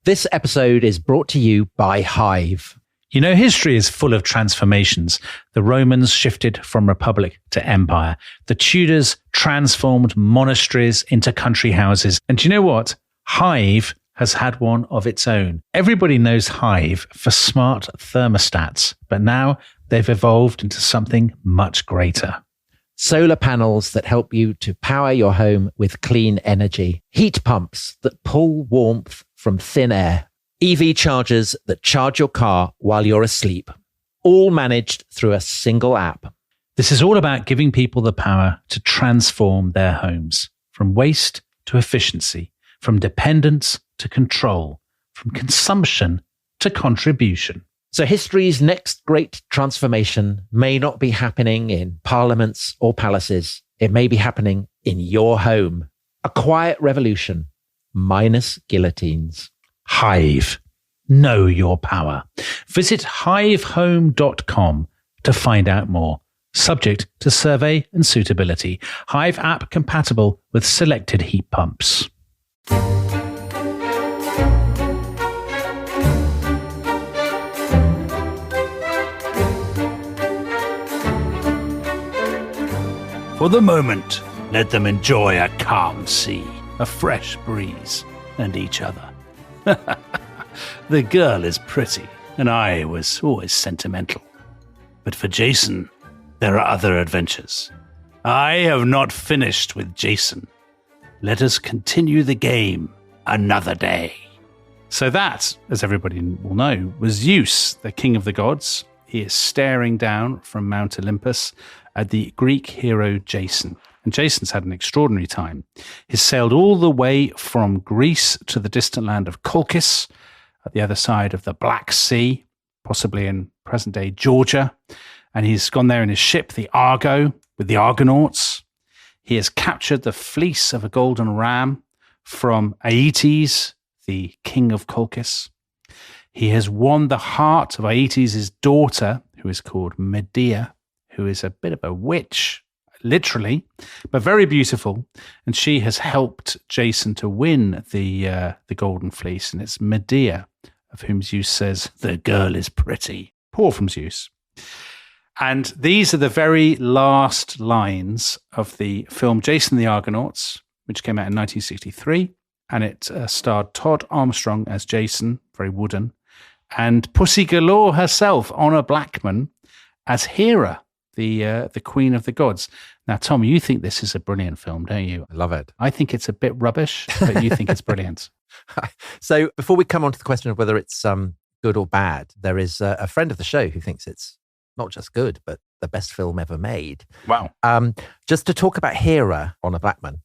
This episode is brought to you by Hive. You know, history is full of transformations. The Romans shifted from republic to empire. The Tudors transformed monasteries into country houses. And do you know what? Hive has had one of its own. Everybody knows Hive for smart thermostats, but now they've evolved into something much greater. Solar panels that help you to power your home with clean energy. Heat pumps that pull warmth from thin air. EV chargers that charge your car while you're asleep. All managed through a single app. This is all about giving people the power to transform their homes. From waste to efficiency. From dependence to control. From consumption to contribution. So history's next great transformation may not be happening in parliaments or palaces. It may be happening in your home. A quiet revolution, minus guillotines. Hive. Know your power. Visit hivehome.com to find out more. Subject to survey and suitability. Hive app compatible with selected heat pumps. For the moment, let them enjoy a calm sea, a fresh breeze, and each other. The girl is pretty, and I was always sentimental. But for Jason, there are other adventures. I have not finished with Jason. Let us continue the game another day. So that, as everybody will know, was Zeus, the king of the gods. He is staring down from Mount Olympus at the Greek hero Jason. And Jason's had an extraordinary time. He's sailed all the way from Greece to the distant land of Colchis, at the other side of the Black Sea, possibly in present-day Georgia. And he's gone there in his ship, the Argo, with the Argonauts. He has captured the fleece of a golden ram from Aeetes, the king of Colchis. He has won the heart of Aeetes' daughter, who is called Medea, who is a bit of a witch, literally, but very beautiful. And she has helped Jason to win the Golden Fleece. And it's Medea, of whom Zeus says, the girl is pretty. Poor from Zeus. And these are the very last lines of the film Jason and the Argonauts, which came out in 1963. And it starred Todd Armstrong as Jason, very wooden, and Pussy Galore herself, Honor Blackman, as Hera, the queen of the gods. Now, Tom, you think this is a brilliant film, don't you? I love it. I think it's a bit rubbish, but you think it's brilliant. So before we come on to the question of whether it's good or bad, there is a friend of the show who thinks it's not just good, but the best film ever made. Wow. Just to talk about Hera, Honor Blackman.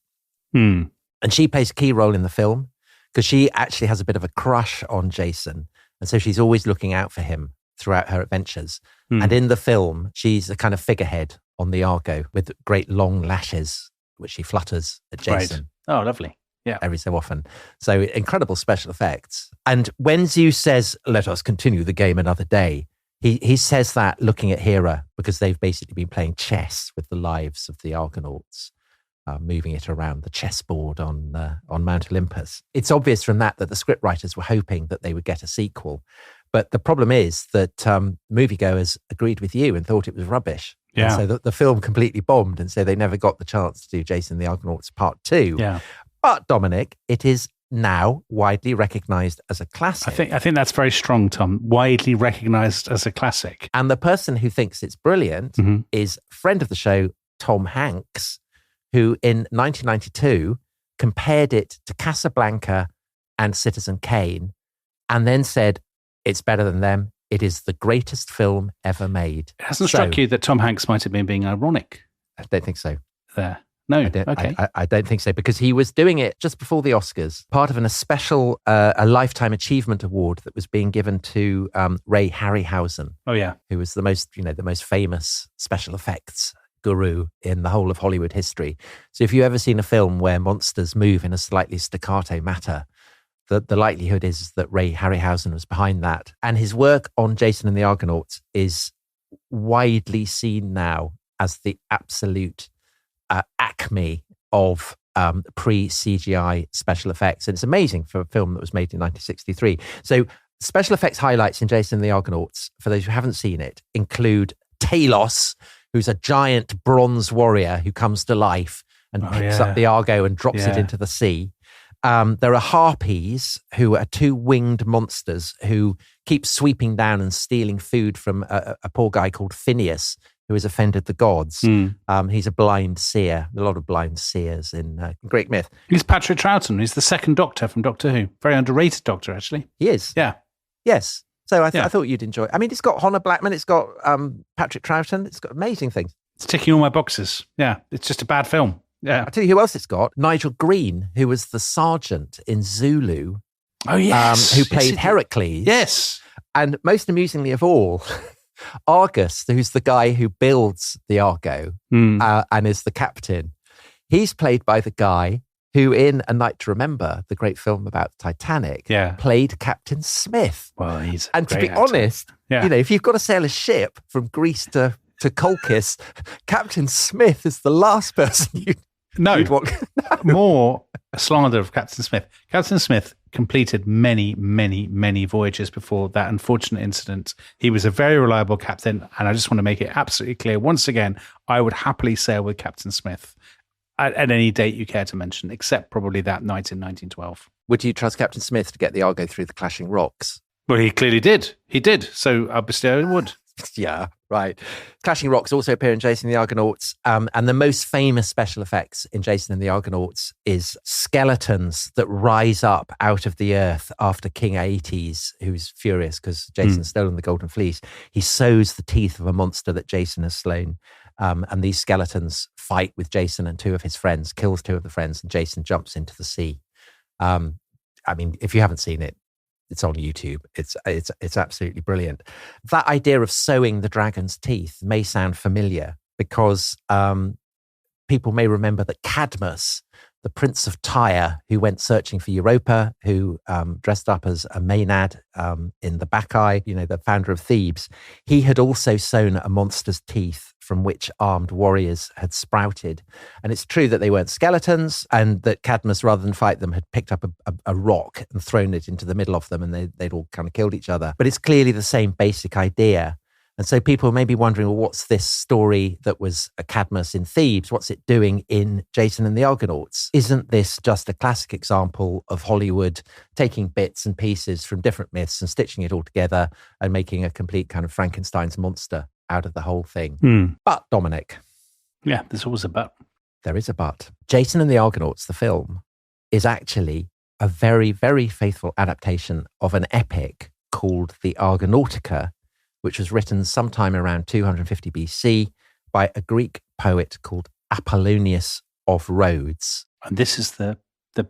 Hmm. And she plays a key role in the film because she actually has a bit of a crush on Jason. And so she's always looking out for him throughout her adventures. And in the film, she's a kind of figurehead on the Argo with great long lashes, which she flutters at Jason. Right. Oh, lovely. Yeah. Every so often. So incredible special effects. And when Zeus says, let us continue the game another day, he says that looking at Hera because they've basically been playing chess with the lives of the Argonauts. Moving it around the chessboard on Mount Olympus. It's obvious from that the scriptwriters were hoping that they would get a sequel. But the problem is that moviegoers agreed with you and thought it was rubbish. Yeah. And so the film completely bombed, and so they never got the chance to do Jason and the Argonauts Part 2. Yeah. But, Dominic, it is now widely recognised as a classic. I think that's very strong, Tom. Widely recognised as a classic. And the person who thinks it's brilliant is a friend of the show, Tom Hanks, who in 1992 compared it to Casablanca and Citizen Kane, and then said, it's better than them. It is the greatest film ever made. It hasn't struck you that Tom Hanks might have been being ironic? I don't think so. There. No, okay. I don't think so, because he was doing it just before the Oscars, part of a special a Lifetime Achievement Award that was being given to Ray Harryhausen. Oh, yeah. Who was the most famous special effects guru in the whole of Hollywood history. So if you've ever seen a film where monsters move in a slightly staccato manner, the likelihood is that Ray Harryhausen was behind that. And his work on Jason and the Argonauts is widely seen now as the absolute acme of pre-CGI special effects. And it's amazing for a film that was made in 1963. So special effects highlights in Jason and the Argonauts, for those who haven't seen it, include Talos, who's a giant bronze warrior who comes to life and picks up the Argo and drops it into the sea. There are harpies, who are two winged monsters who keep sweeping down and stealing food from a poor guy called Phineas, who has offended the gods. He's a blind seer. A lot of blind seers in Greek myth. He's Patrick Troughton. He's the second Doctor from Doctor Who. Very underrated Doctor, actually. He is. Yeah. Yes. So I thought you'd enjoy it. I mean, it's got Honor Blackman. It's got Patrick Troughton. It's got amazing things. It's ticking all my boxes. Yeah. It's just a bad film. Yeah. I'll tell you who else it's got. Nigel Green, who was the sergeant in Zulu. Oh, yes. Who played Heracles. Yes. And most amusingly of all, Argus, who's the guy who builds the Argo and is the captain. He's played by the guy who in A Night to Remember, the great film about Titanic, played Captain Smith. Well, he's And to be honest, if you've got to sail a ship from Greece to Colchis, Captain Smith is the last person you'd want. More a slander of Captain Smith. Captain Smith completed many, many, many voyages before that unfortunate incident. He was a very reliable captain, and I just want to make it absolutely clear, once again, I would happily sail with Captain Smith at any date you care to mention, except probably that night in 1912. Would you trust Captain Smith to get the Argo through the clashing rocks? Well, he clearly did. He did. So obviously I would. Yeah, right. Clashing rocks also appear in Jason and the Argonauts. And the most famous special effects in Jason and the Argonauts is skeletons that rise up out of the earth after King Aeetes, who's furious because Jason's stolen the Golden Fleece. He sows the teeth of a monster that Jason has slain. And these skeletons fight with Jason and two of his friends, kills two of the friends, and Jason jumps into the sea. I mean, if you haven't seen it, it's on YouTube. It's absolutely brilliant. That idea of sowing the dragon's teeth may sound familiar because people may remember that Cadmus, the prince of Tyre, who went searching for Europa, who dressed up as a Maenad in the Bacchae, the founder of Thebes, he had also sown a monster's teeth from which armed warriors had sprouted. And it's true that they weren't skeletons and that Cadmus, rather than fight them, had picked up a rock and thrown it into the middle of them and they'd all kind of killed each other. But it's clearly the same basic idea. And so people may be wondering, well, what's this story that was a Cadmus in Thebes? What's it doing in Jason and the Argonauts? Isn't this just a classic example of Hollywood taking bits and pieces from different myths and stitching it all together and making a complete kind of Frankenstein's monster out of the whole thing? But, Dominic. Yeah, there's always a but. There is a but. Jason and the Argonauts, the film, is actually a very, very faithful adaptation of an epic called the Argonautica, which was written sometime around 250 BC by a Greek poet called Apollonius of Rhodes. And this is the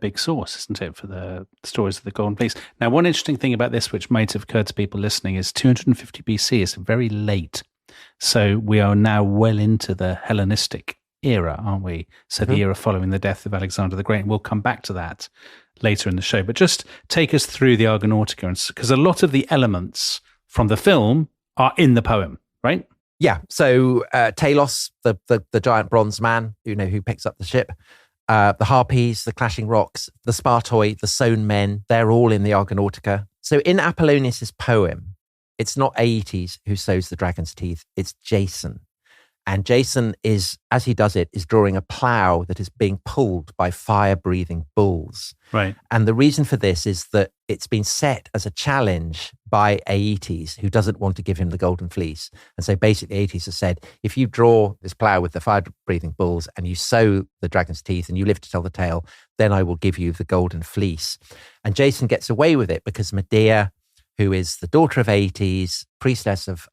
big source, isn't it, for the stories of the Golden Fleece? Now, one interesting thing about this, which might have occurred to people listening, is 250 BC is very late. So we are now well into the Hellenistic era, aren't we? So the era following the death of Alexander the Great. And we'll come back to that later in the show. But just take us through the Argonautica, because a lot of the elements from the film are in the poem, right? Yeah. So Talos, the giant bronze man, who picks up the ship, the harpies, the clashing rocks, the Spartoi, the sown men, they're all in the Argonautica. So in Apollonius's poem, it's not Aeetes who sows the dragon's teeth, it's Jason. And Jason is, as he does it, is drawing a plow that is being pulled by fire-breathing bulls. Right. And the reason for this is that it's been set as a challenge by Aeetes, who doesn't want to give him the Golden Fleece. And so basically Aeetes has said, if you draw this plow with the fire-breathing bulls and you sow the dragon's teeth and you live to tell the tale, then I will give you the Golden Fleece. And Jason gets away with it because Medea, who is the daughter of Aeetes, priestess of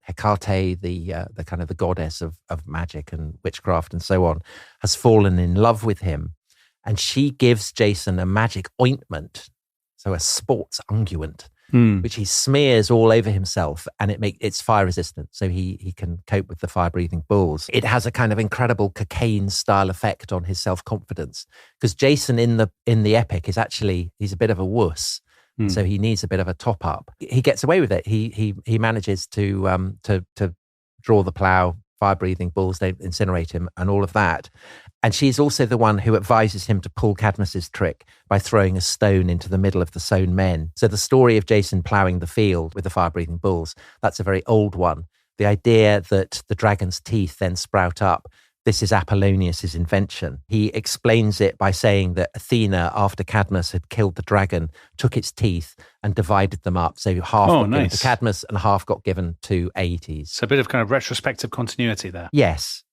Hecate, the kind of the goddess of magic and witchcraft and so on, has fallen in love with him. And she gives Jason a magic ointment, so a sports unguent, which he smears all over himself, and it's fire resistant, so he can cope with the fire-breathing bulls. It has a kind of incredible cocaine-style effect on his self-confidence, because Jason in the epic is actually, he's a bit of a wuss. So he needs a bit of a top up. He gets away with it. He manages to draw the plow fire-breathing bulls, they incinerate him and all of that. And she's also the one who advises him to pull Cadmus's trick by throwing a stone into the middle of the sown men. So the story of Jason ploughing the field with the fire-breathing bulls, that's a very old one. The idea that the dragon's teeth then sprout up, this is Apollonius's invention. He explains it by saying that Athena, after Cadmus had killed the dragon, took its teeth and divided them up. So half got given to Cadmus and half got given to Aeetes. So a bit of kind of retrospective continuity there. Yes.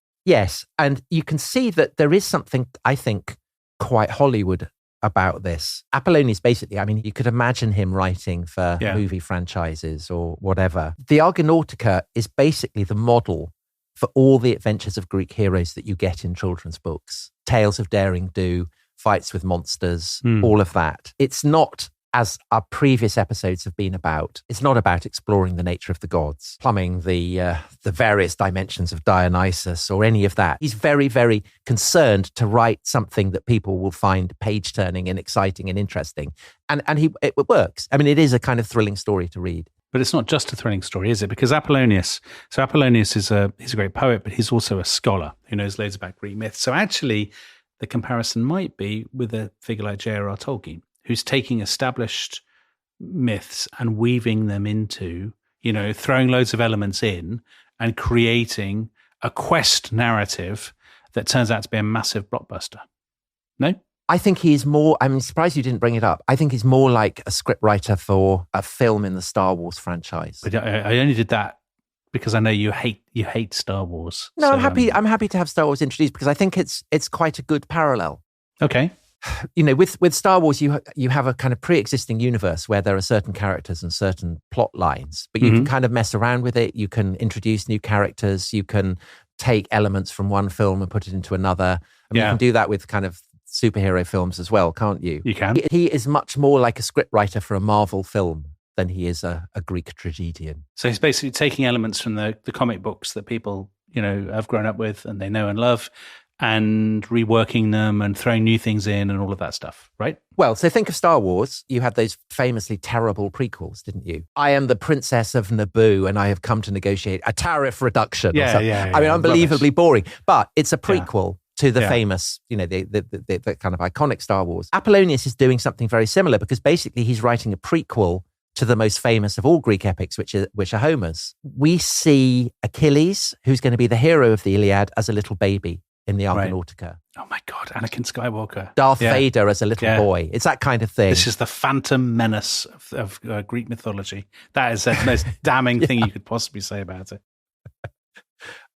And you can see that there is something, I think, quite Hollywood about this. Apollonius basically, I mean, you could imagine him writing for movie franchises or whatever. The Argonautica is basically the model for all the adventures of Greek heroes that you get in children's books. Tales of daring do, fights with monsters, all of that. It's not, as our previous episodes have been about, it's not about exploring the nature of the gods, plumbing the various dimensions of Dionysus or any of that. He's very, very concerned to write something that people will find page-turning and exciting and interesting. And it works. I mean, it is a kind of thrilling story to read. But it's not just a thrilling story, is it? Because Apollonius is he's a great poet, but he's also a scholar who knows loads about Greek myths. So actually, the comparison might be with a figure like J.R.R. Tolkien, who's taking established myths and weaving them into, throwing loads of elements in and creating a quest narrative that turns out to be a massive blockbuster. No? I think he's more, I'm surprised you didn't bring it up. I think he's more like a scriptwriter for a film in the Star Wars franchise. But I only did that because I know you hate Star Wars. No, so, I'm happy to have Star Wars introduced because I think it's quite a good parallel. Okay. With Star Wars, you have a kind of pre-existing universe where there are certain characters and certain plot lines, but you can kind of mess around with it. You can introduce new characters. You can take elements from one film and put it into another. You can do that with kind of superhero films as well, can't you? You can. He is much more like a scriptwriter for a Marvel film than he is a Greek tragedian. So he's basically taking elements from the comic books that people, have grown up with and they know and love, and reworking them and throwing new things in and all of that stuff, right? Well, so think of Star Wars. You had those famously terrible prequels, didn't you? I am the Princess of Naboo and I have come to negotiate a tariff reduction. I mean, unbelievably boring. But it's a prequel to the famous, the kind of iconic Star Wars. Apollonius is doing something very similar because basically he's writing a prequel to the most famous of all Greek epics, which are Homer's. We see Achilles, who's going to be the hero of the Iliad, as a little baby in the Argonautica. Right. Oh my God, Anakin Skywalker. Darth Vader as a little boy. It's that kind of thing. This is the phantom menace of Greek mythology. That is the most damning thing you could possibly say about it.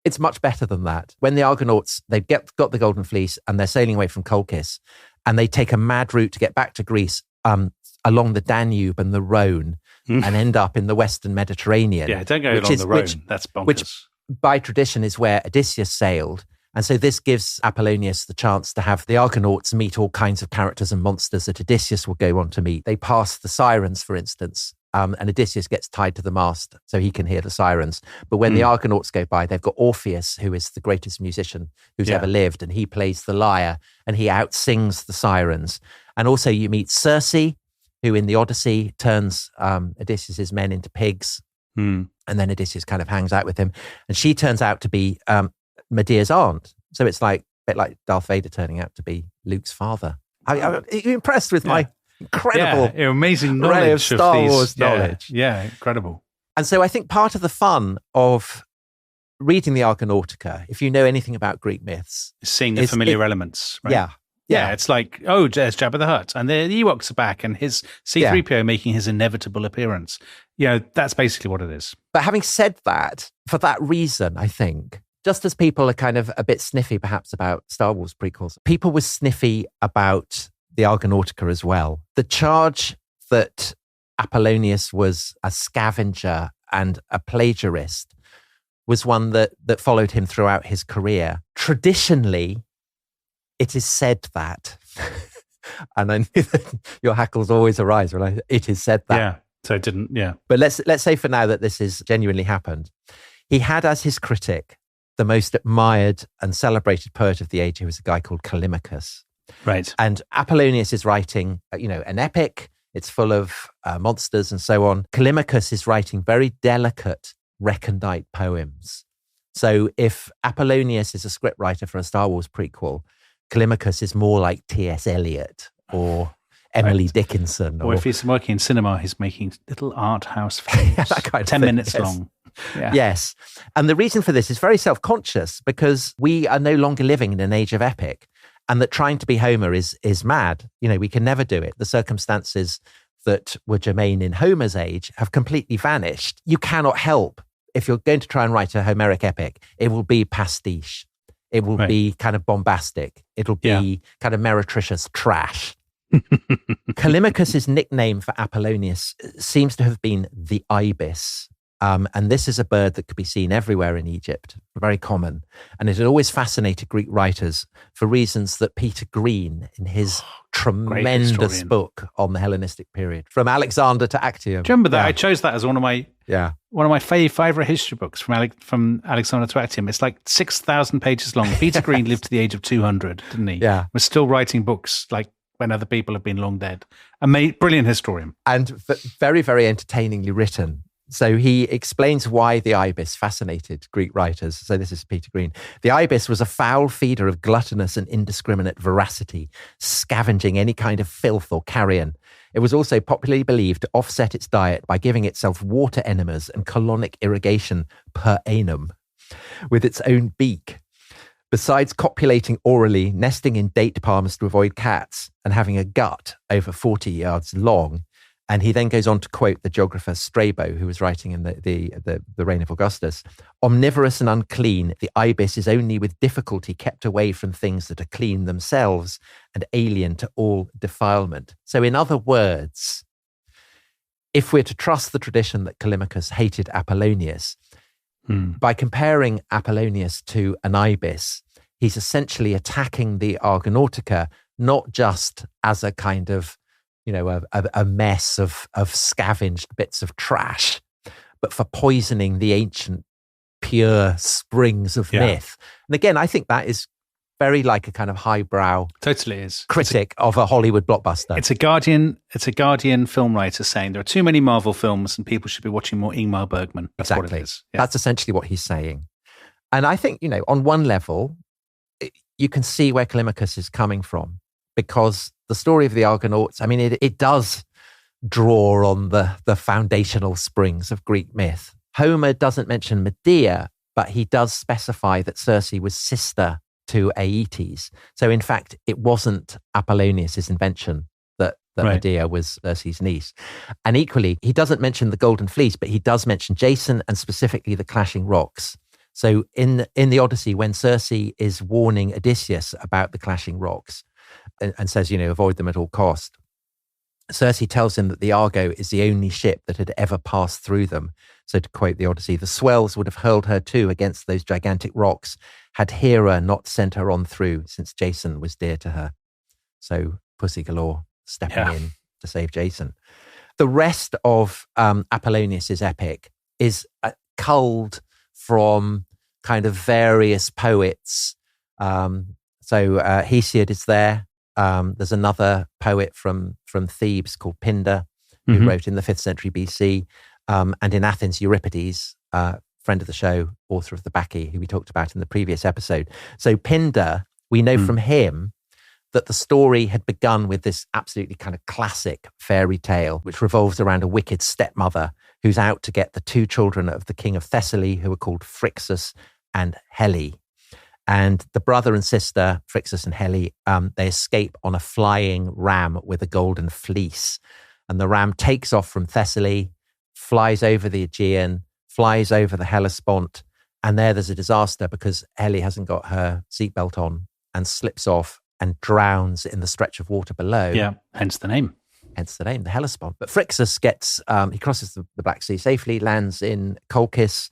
It's much better than that. When the Argonauts, they've got the Golden Fleece and they're sailing away from Colchis and they take a mad route to get back to Greece along the Danube and the Rhone and end up in the Western Mediterranean. Yeah, don't go along the Rhone. That's bonkers. Which by tradition is where Odysseus sailed. And so this gives Apollonius the chance to have the Argonauts meet all kinds of characters and monsters that Odysseus will go on to meet. They pass the sirens, for instance, and Odysseus gets tied to the mast so he can hear the sirens. But when the Argonauts go by, they've got Orpheus, who is the greatest musician who's ever lived, and he plays the lyre and he outsings the sirens. And also you meet Circe, who in the Odyssey turns Odysseus's men into pigs. And then Odysseus kind of hangs out with him. And she turns out to be Medea's aunt. So it's like a bit like Darth Vader turning out to be Luke's father. Are you impressed with my incredible, amazing knowledge of Star Wars knowledge? Yeah, incredible. And so I think part of the fun of reading the Argonautica, if you know anything about Greek myths, seeing the familiar elements, right? Yeah, it's like, oh, there's Jabba the Hutt, and the Ewoks are back, and his C-3PO making his inevitable appearance. That's basically what it is. But having said that, for that reason, I think, just as people are kind of a bit sniffy perhaps about Star Wars prequels, people were sniffy about the Argonautica as well. The charge that Apollonius was a scavenger and a plagiarist was one that followed him throughout his career. Traditionally, it is said that, and I knew that your hackles always arise when it is said that. Yeah, so it didn't, But let's say for now that this has genuinely happened. He had as his critic the most admired and celebrated poet of the age, who was a guy called Callimachus. Right. And Apollonius is writing, an epic. It's full of monsters and so on. Callimachus is writing very delicate recondite poems So if Apollonius is a scriptwriter for a Star Wars prequel, Callimachus is more like T.S. Eliot or Emily Dickinson. Or if he's working in cinema, he's making little art house films, that kind of 10 thing, minutes yes. long. Yeah. Yes. And the reason for this is very self-conscious, because we are no longer living in an age of epic, and that trying to be Homer is mad. We can never do it. The circumstances that were germane in Homer's age have completely vanished. You cannot help. If you're going to try and write a Homeric epic, it will be pastiche. It will be kind of bombastic. It'll be kind of meretricious trash. Callimachus's nickname for Apollonius seems to have been the ibis. And this is a bird that could be seen everywhere in Egypt, very common. And it had always fascinated Greek writers for reasons that Peter Green, in his tremendous book on the Hellenistic period, From Alexander to Actium. Do you remember that? I chose that as one of my favorite history books, from Alexander to Actium. It's like 6,000 pages long. Peter Green lived to the age of 200, didn't he? Yeah. Was still writing books like when other people have been long dead. Brilliant historian. And very, very entertainingly written. So he explains why the ibis fascinated Greek writers. So this is Peter Green. The ibis was a foul feeder of gluttonous and indiscriminate voracity, scavenging any kind of filth or carrion. It was also popularly believed to offset its diet by giving itself water enemas and colonic irrigation per annum with its own beak. Besides copulating orally, nesting in date palms to avoid cats, and having a gut over 40 yards long. And he then goes on to quote the geographer Strabo, who was writing in the reign of Augustus. Omnivorous and unclean, the ibis is only with difficulty kept away from things that are clean themselves and alien to all defilement. So in other words, if we're to trust the tradition that Callimachus hated Apollonius, by comparing Apollonius to an ibis, he's essentially attacking the Argonautica, not just as a kind of a mess of scavenged bits of trash, but for poisoning the ancient pure springs of myth. And again, I think that is very like a kind of highbrow critic of a Hollywood blockbuster. It's a Guardian film writer saying there are too many Marvel films and people should be watching more Ingmar Bergman. That's exactly what it is. Yeah. That's essentially what he's saying. And I think, on one level, you can see where Callimachus is coming from, because the story of the Argonauts, it does draw on the foundational springs of Greek myth. Homer doesn't mention Medea, but he does specify that Circe was sister to Aeetes. So in fact, it wasn't Apollonius' invention that Medea was Circe's niece. And equally, he doesn't mention the Golden Fleece, but he does mention Jason and specifically the clashing rocks. So in the Odyssey, when Circe is warning Odysseus about the clashing rocks, and says, avoid them at all cost, Circe tells him that the Argo is the only ship that had ever passed through them. So to quote the Odyssey, the swells would have hurled her too against those gigantic rocks had Hera not sent her on through, since Jason was dear to her. So Pussy Galore stepping in to save Jason. The rest of Apollonius' epic is culled from kind of various poets. So Hesiod is there. There's another poet from Thebes called Pindar, who wrote in the 5th century BC. And in Athens, Euripides, friend of the show, author of the Bacchae, who we talked about in the previous episode. So Pindar, we know from him that the story had begun with this absolutely kind of classic fairy tale, which revolves around a wicked stepmother who's out to get the 2 children of the king of Thessaly, who are called Phrixus and Helle. And the brother and sister, Phrixus and Helle, they escape on a flying ram with a golden fleece. And the ram takes off from Thessaly, flies over the Aegean, flies over the Hellespont. And there's a disaster because Helle hasn't got her seatbelt on and slips off and drowns in the stretch of water below. Yeah, hence the name. The Hellespont. But Phrixus he crosses the Black Sea safely, lands in Colchis,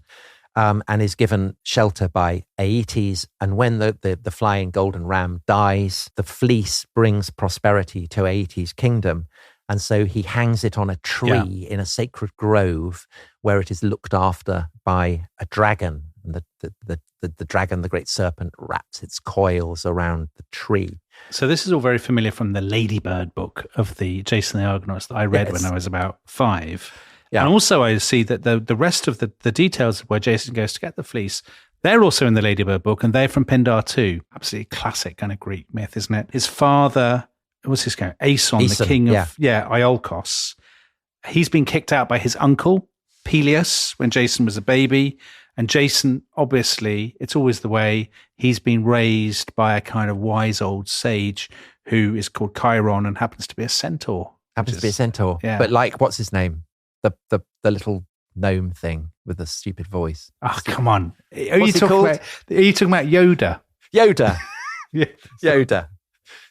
and is given shelter by Aeetes. And when the flying golden ram dies, the fleece brings prosperity to Aeetes' kingdom. And so he hangs it on a tree in a sacred grove where it is looked after by a dragon. And the dragon, the great serpent, wraps its coils around the tree. So this is all very familiar from the Ladybird book of the Jason the Argonauts that I read when I was about 5. Yeah. And also I see that the rest of the details of where Jason goes to get the fleece, They're also in the Ladybird book, and they're from Pindar too. Absolutely classic kind of Greek myth, isn't it? His father, what's his name? Aeson, the king of Iolcos. He's been kicked out by his uncle, Peleus, when Jason was a baby. And Jason, obviously, it's always the way, he's been raised by a kind of wise old sage who is called Chiron and happens to be a centaur. Yeah. But like, what's his name? The little gnome thing with the stupid voice. Oh, come on. Are you talking about Yoda? Yoda. Yeah. Yoda.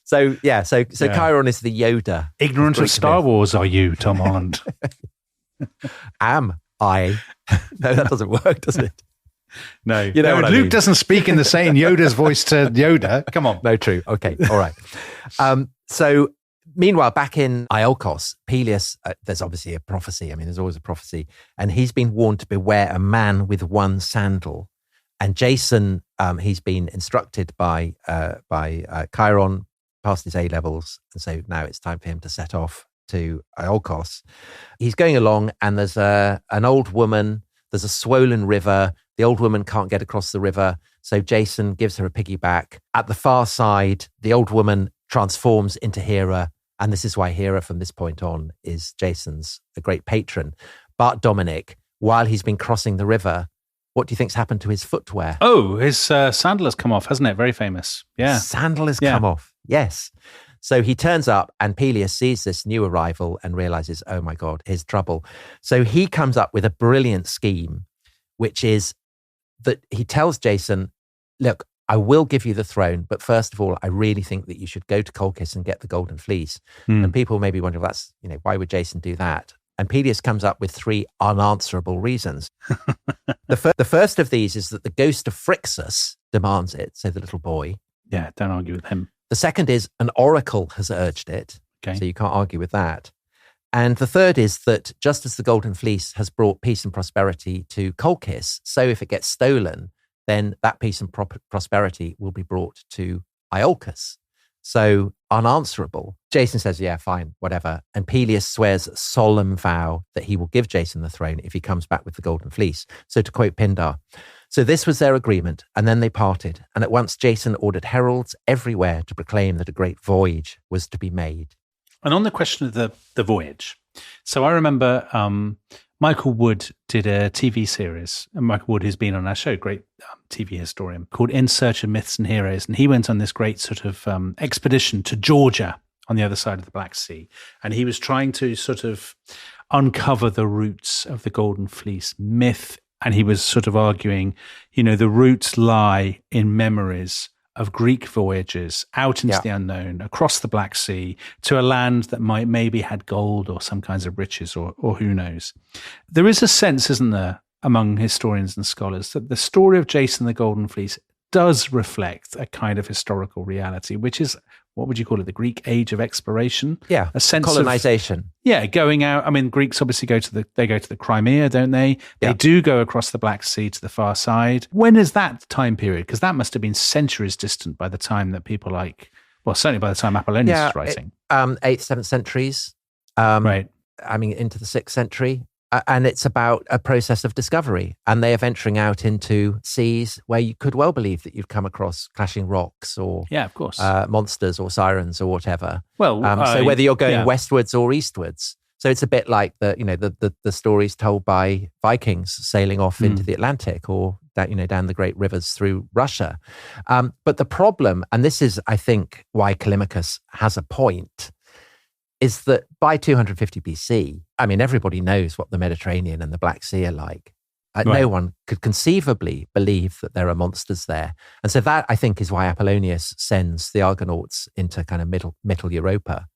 So Chiron is the Yoda. Ignorant of Star Wars are you, Tom Holland? Am I? No, that doesn't work, does it? No. You know, Luke doesn't speak in Yoda's voice to Yoda. Come on. No, true. Okay. All right. So meanwhile, back in Iolcos, Peleus, there's obviously a prophecy. I mean, there's always a prophecy. And he's been warned to beware a man with one sandal. And Jason, he's been instructed by Chiron, passed his A-levels. And so now it's time for him to set off to Iolcos. He's going along and there's an old woman, there's a swollen river. The old woman can't get across the river. So Jason gives her a piggyback. At the far side, the old woman transforms into Hera. And this is why Hera, from this point on, is Jason's a great patron. But Dominic, while he's been crossing the river, what do you think's happened to his footwear? Oh, his sandal has come off, hasn't it? Very famous. Yeah. Sandal has come off. Yes. So he turns up and Peleus sees this new arrival and realizes, oh my God, here's trouble. So he comes up with a brilliant scheme, which is that he tells Jason, look, I will give you the throne, but first of all, I really think that you should go to Colchis and get the Golden Fleece. And people may be wondering, why would Jason do that? And Peleus comes up with 3 unanswerable reasons. The first of these is that the ghost of Phrixus demands it, so the little boy. Yeah, don't argue with him. The second is an oracle has urged it, so you can't argue with that. And the third is that just as the Golden Fleece has brought peace and prosperity to Colchis, so if it gets stolen, then that peace and prosperity will be brought to Iolcus. So unanswerable. Jason says, yeah, fine, whatever. And Peleus swears a solemn vow that he will give Jason the throne if he comes back with the Golden Fleece. So to quote Pindar, so this was their agreement, and then they parted. And at once Jason ordered heralds everywhere to proclaim that a great voyage was to be made. And on the question of the voyage, so I remember Michael Wood did a TV series, and Michael Wood, who's been on our show, great TV historian, called In Search of Myths and Heroes. And he went on this great sort of expedition to Georgia on the other side of the Black Sea. And he was trying to sort of uncover the roots of the Golden Fleece myth. And he was sort of arguing, the roots lie in memories of Greek voyages out into the unknown, across the Black Sea, to a land that might maybe had gold or some kinds of riches or who knows. There is a sense, isn't there, among historians and scholars, that the story of Jason the Golden Fleece does reflect a kind of historical reality, which is, what would you call it, the Greek age of exploration? Yeah, a sense colonization. Going out. I mean, Greeks obviously go to the Crimea, don't they? They do go across the Black Sea to the far side. When is that time period? Because that must have been centuries distant by the time that people certainly by the time Apollonius was writing. 8th, 7th centuries. Right. I mean, into the 6th century. And it's about a process of discovery. And they are venturing out into seas where you could well believe that you'd come across clashing rocks or of course. Monsters or sirens or whatever. Well, so whether you're going westwards or eastwards. So it's a bit like the stories told by Vikings sailing off into the Atlantic or down the great rivers through Russia. But the problem, and this is, I think, why Callimachus has a point, is that by 250 BC, I mean, everybody knows what the Mediterranean and the Black Sea are like. No one could conceivably believe that there are monsters there. And so that, I think, is why Apollonius sends the Argonauts into kind of middle Europa.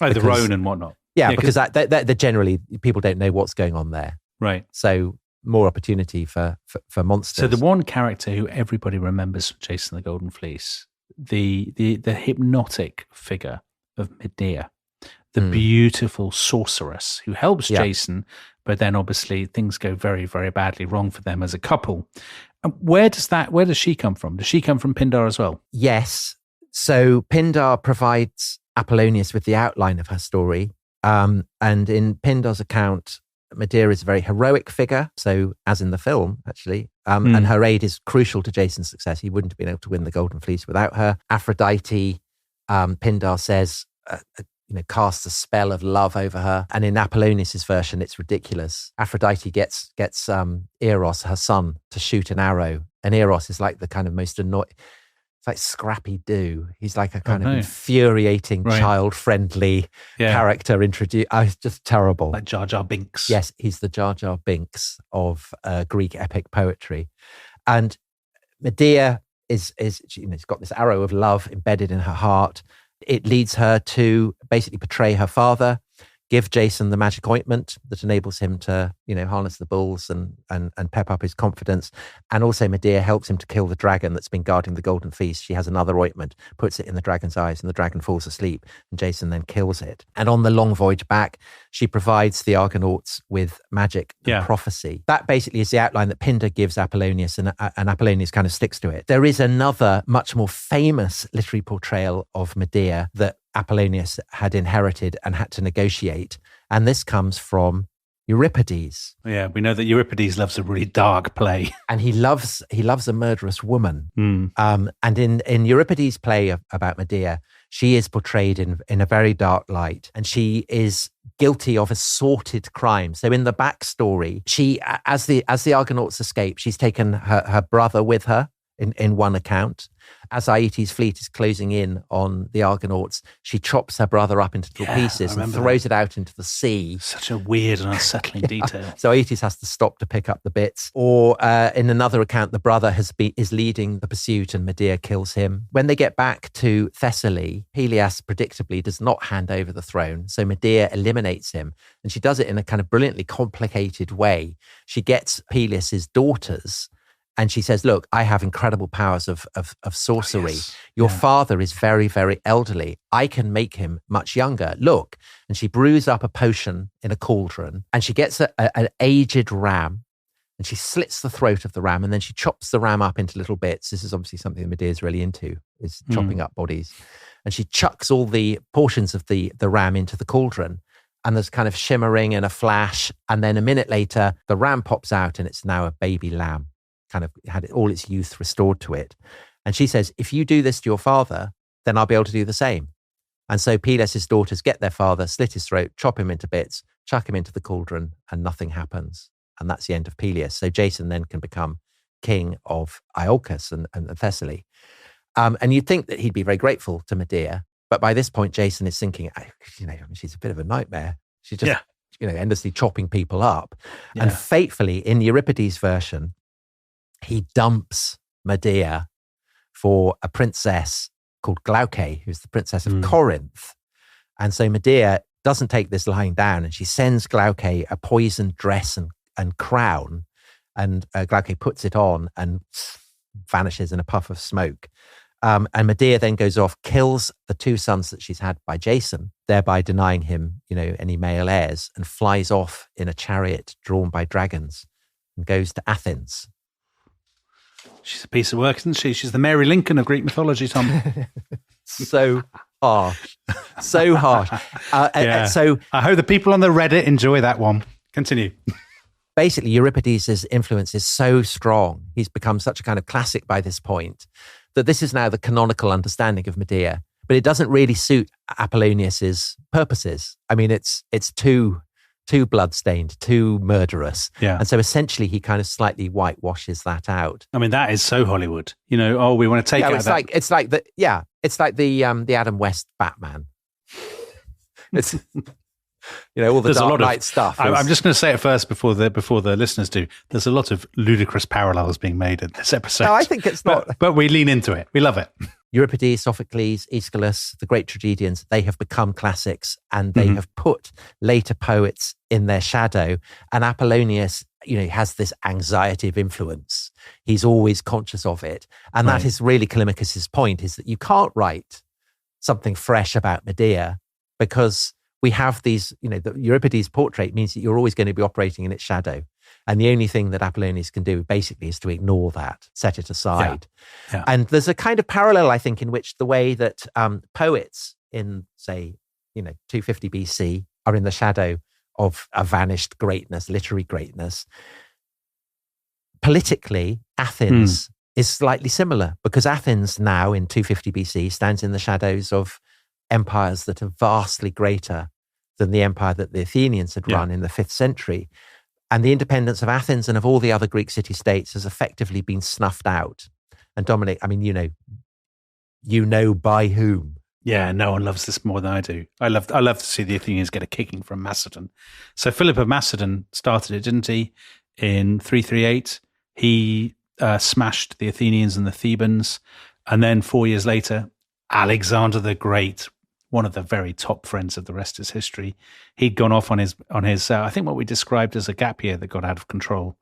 Oh, the Rhone and whatnot. Yeah, because they're generally, people don't know what's going on there. Right. So more opportunity for monsters. So the one character who everybody remembers from Jason the Golden Fleece, the hypnotic figure of Medea, the beautiful sorceress who helps Jason, but then obviously things go very, very badly wrong for them as a couple. And where does she come from? Does she come from Pindar as well? Yes. So Pindar provides Apollonius with the outline of her story. And in Pindar's account, Medea is a very heroic figure, so as in the film, actually, and her aid is crucial to Jason's success. He wouldn't have been able to win the Golden Fleece without her. Aphrodite, Pindar says, casts a spell of love over her. And in Apollonius' version, it's ridiculous. Aphrodite gets Eros, her son, to shoot an arrow. And Eros is like the kind of most annoying, it's like Scrappy Doo. He's like a kind of infuriating, child-friendly character introduced. It's just terrible. Like Jar Jar Binks. Yes, he's the Jar Jar Binks of Greek epic poetry. And Medea is she's got this arrow of love embedded in her heart. It leads her to basically betray her father, give Jason the magic ointment that enables him to, harness the bulls and pep up his confidence. And also Medea helps him to kill the dragon that's been guarding the Golden Fleece. She has another ointment, puts it in the dragon's eyes, and the dragon falls asleep, and Jason then kills it. And on the long voyage back, she provides the Argonauts with magic and prophecy. That basically is the outline that Pindar gives Apollonius, and Apollonius kind of sticks to it. There is another much more famous literary portrayal of Medea that Apollonius had inherited and had to negotiate. And this comes from Euripides. Yeah, we know that Euripides loves a really dark play. And he loves a murderous woman. And in Euripides' play about Medea, she is portrayed in a very dark light, and she is guilty of assorted crimes. So in the backstory, she, as the Argonauts escape, she's taken her brother with her in one account. As Aeetes' fleet is closing in on the Argonauts, she chops her brother up into little pieces and throws it out into the sea. Such a weird and unsettling detail. So Aeetes has to stop to pick up the bits. Or in another account, the brother is leading the pursuit and Medea kills him. When they get back to Thessaly, Pelias predictably does not hand over the throne. So Medea eliminates him, and she does it in a kind of brilliantly complicated way. She gets Pelias' daughters, and she says, look, I have incredible powers of sorcery. Your father is very, very elderly. I can make him much younger. Look. And she brews up a potion in a cauldron, and she gets an aged ram, and she slits the throat of the ram, and then she chops the ram up into little bits. This is obviously something that Medea is really into, is chopping up bodies. And she chucks all the portions of the ram into the cauldron, and there's kind of shimmering and a flash. And then a minute later, the ram pops out, and it's now a baby lamb. Kind of had all its youth restored to it. And she says, if you do this to your father, then I'll be able to do the same. And so Pelias' daughters get their father, slit his throat, chop him into bits, chuck him into the cauldron, and nothing happens. And that's the end of Pelias. So Jason then can become king of Iolcus and Thessaly. And you'd think that he'd be very grateful to Medea. But by this point, Jason is thinking, she's a bit of a nightmare. She's just, endlessly chopping people up. Yeah. And fatefully, in Euripides' version, he dumps Medea for a princess called Glauce, who's the princess of Corinth. And so Medea doesn't take this lying down, and she sends Glauce a poisoned dress and crown, and Glauce puts it on and vanishes in a puff of smoke. And Medea then goes off, kills the two sons that she's had by Jason, thereby denying him, any male heirs, and flies off in a chariot drawn by dragons and goes to Athens. She's a piece of work, isn't she? She's the Mary Lincoln of Greek mythology, Tom. So harsh. So harsh. So I hope the people on the Reddit enjoy that one. Continue. Basically, Euripides' influence is so strong. He's become such a kind of classic by this point that this is now the canonical understanding of Medea. But it doesn't really suit Apollonius' purposes. I mean, it's too bloodstained, too murderous. Yeah. And so essentially he kind of slightly whitewashes that out. I mean, that is so Hollywood. We want to take out that. It's like the Adam West Batman. It's all the Dark Knight stuff. I'm just going to say it first before the listeners do. There's a lot of ludicrous parallels being made in this episode. No, I think it's not. But we lean into it. We love it. Euripides, Sophocles, Aeschylus, the great tragedians, they have become classics, and they have put later poets in their shadow. And Apollonius, has this anxiety of influence. He's always conscious of it. And that is really Callimachus' point, is that you can't write something fresh about Medea because we have these, the Euripides portrait means that you're always going to be operating in its shadow. And the only thing that Apollonius can do basically is to ignore that, set it aside. Yeah. And there's a kind of parallel, I think, in which the way that poets in, say, 250 BC are in the shadow of a vanished greatness, literary greatness. Politically, Athens is slightly similar, because Athens now in 250 BC stands in the shadows of empires that are vastly greater than the empire that the Athenians had run in the 5th century. And the independence of Athens and of all the other Greek city-states has effectively been snuffed out. And Dominic, I mean, you know by whom. Yeah, no one loves this more than I do. I love to see the Athenians get a kicking from Macedon. So Philip of Macedon started it, didn't he? In 338, he smashed the Athenians and the Thebans. And then 4 years later, Alexander the Great, one of the very top friends of the rest is history, he'd gone off on his I think what we described as a gap year that got out of control.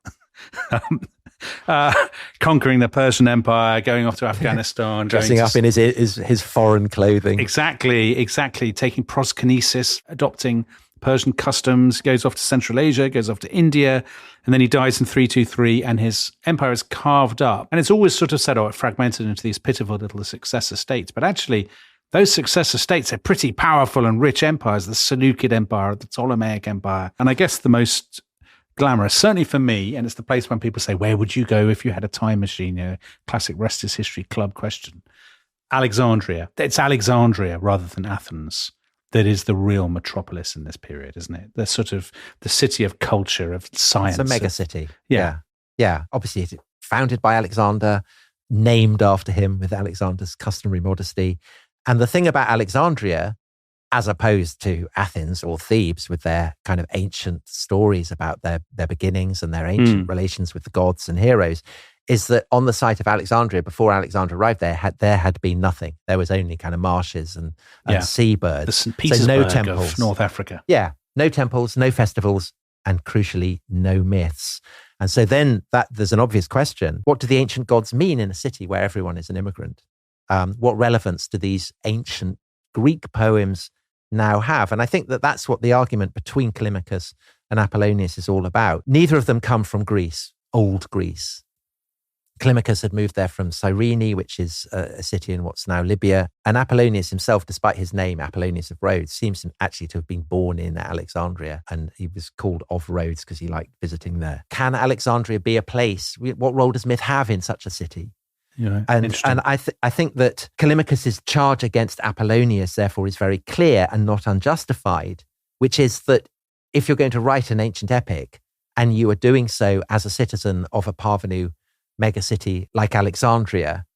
Conquering the Persian Empire, going off to Afghanistan, dressing up in his foreign clothing. Exactly. Taking proskynesis, adopting Persian customs, goes off to Central Asia, goes off to India, and then he dies in 323, and his empire is carved up. And it's always sort of said, it fragmented into these pitiful little successor states. But actually, those successor states are pretty powerful and rich empires, the Seleucid Empire, the Ptolemaic Empire. And I guess the most glamorous, certainly for me, and it's the place when people say, where would you go if you had a time machine? Classic Rest is History Club question. Alexandria. It's Alexandria rather than Athens that is the real metropolis in this period, isn't it? The sort of the city of culture, of science. It's a mega city. Yeah. Obviously, it's founded by Alexander, named after him with Alexander's customary modesty. And the thing about Alexandria, as opposed to Athens or Thebes with their kind of ancient stories about their beginnings and their ancient relations with the gods and heroes, is that on the site of Alexandria, before Alexander arrived there had been nothing. There was only kind of marshes and seabirds. The St. Petersburg no temples. Of North Africa. Yeah, no temples, no festivals, and crucially, no myths. And so then there's an obvious question. What do the ancient gods mean in a city where everyone is an immigrant? What relevance do these ancient Greek poems now have? And I think that's what the argument between Callimachus and Apollonius is all about. Neither of them come from Greece, old Greece. Callimachus had moved there from Cyrene, which is a city in what's now Libya. And Apollonius himself, despite his name, Apollonius of Rhodes, seems actually to have been born in Alexandria. And he was called of Rhodes because he liked visiting there. Can Alexandria be a place? What role does myth have in such a city? And I think that Callimachus's charge against Apollonius, therefore, is very clear and not unjustified, which is that if you're going to write an ancient epic and you are doing so as a citizen of a parvenu megacity like Alexandria,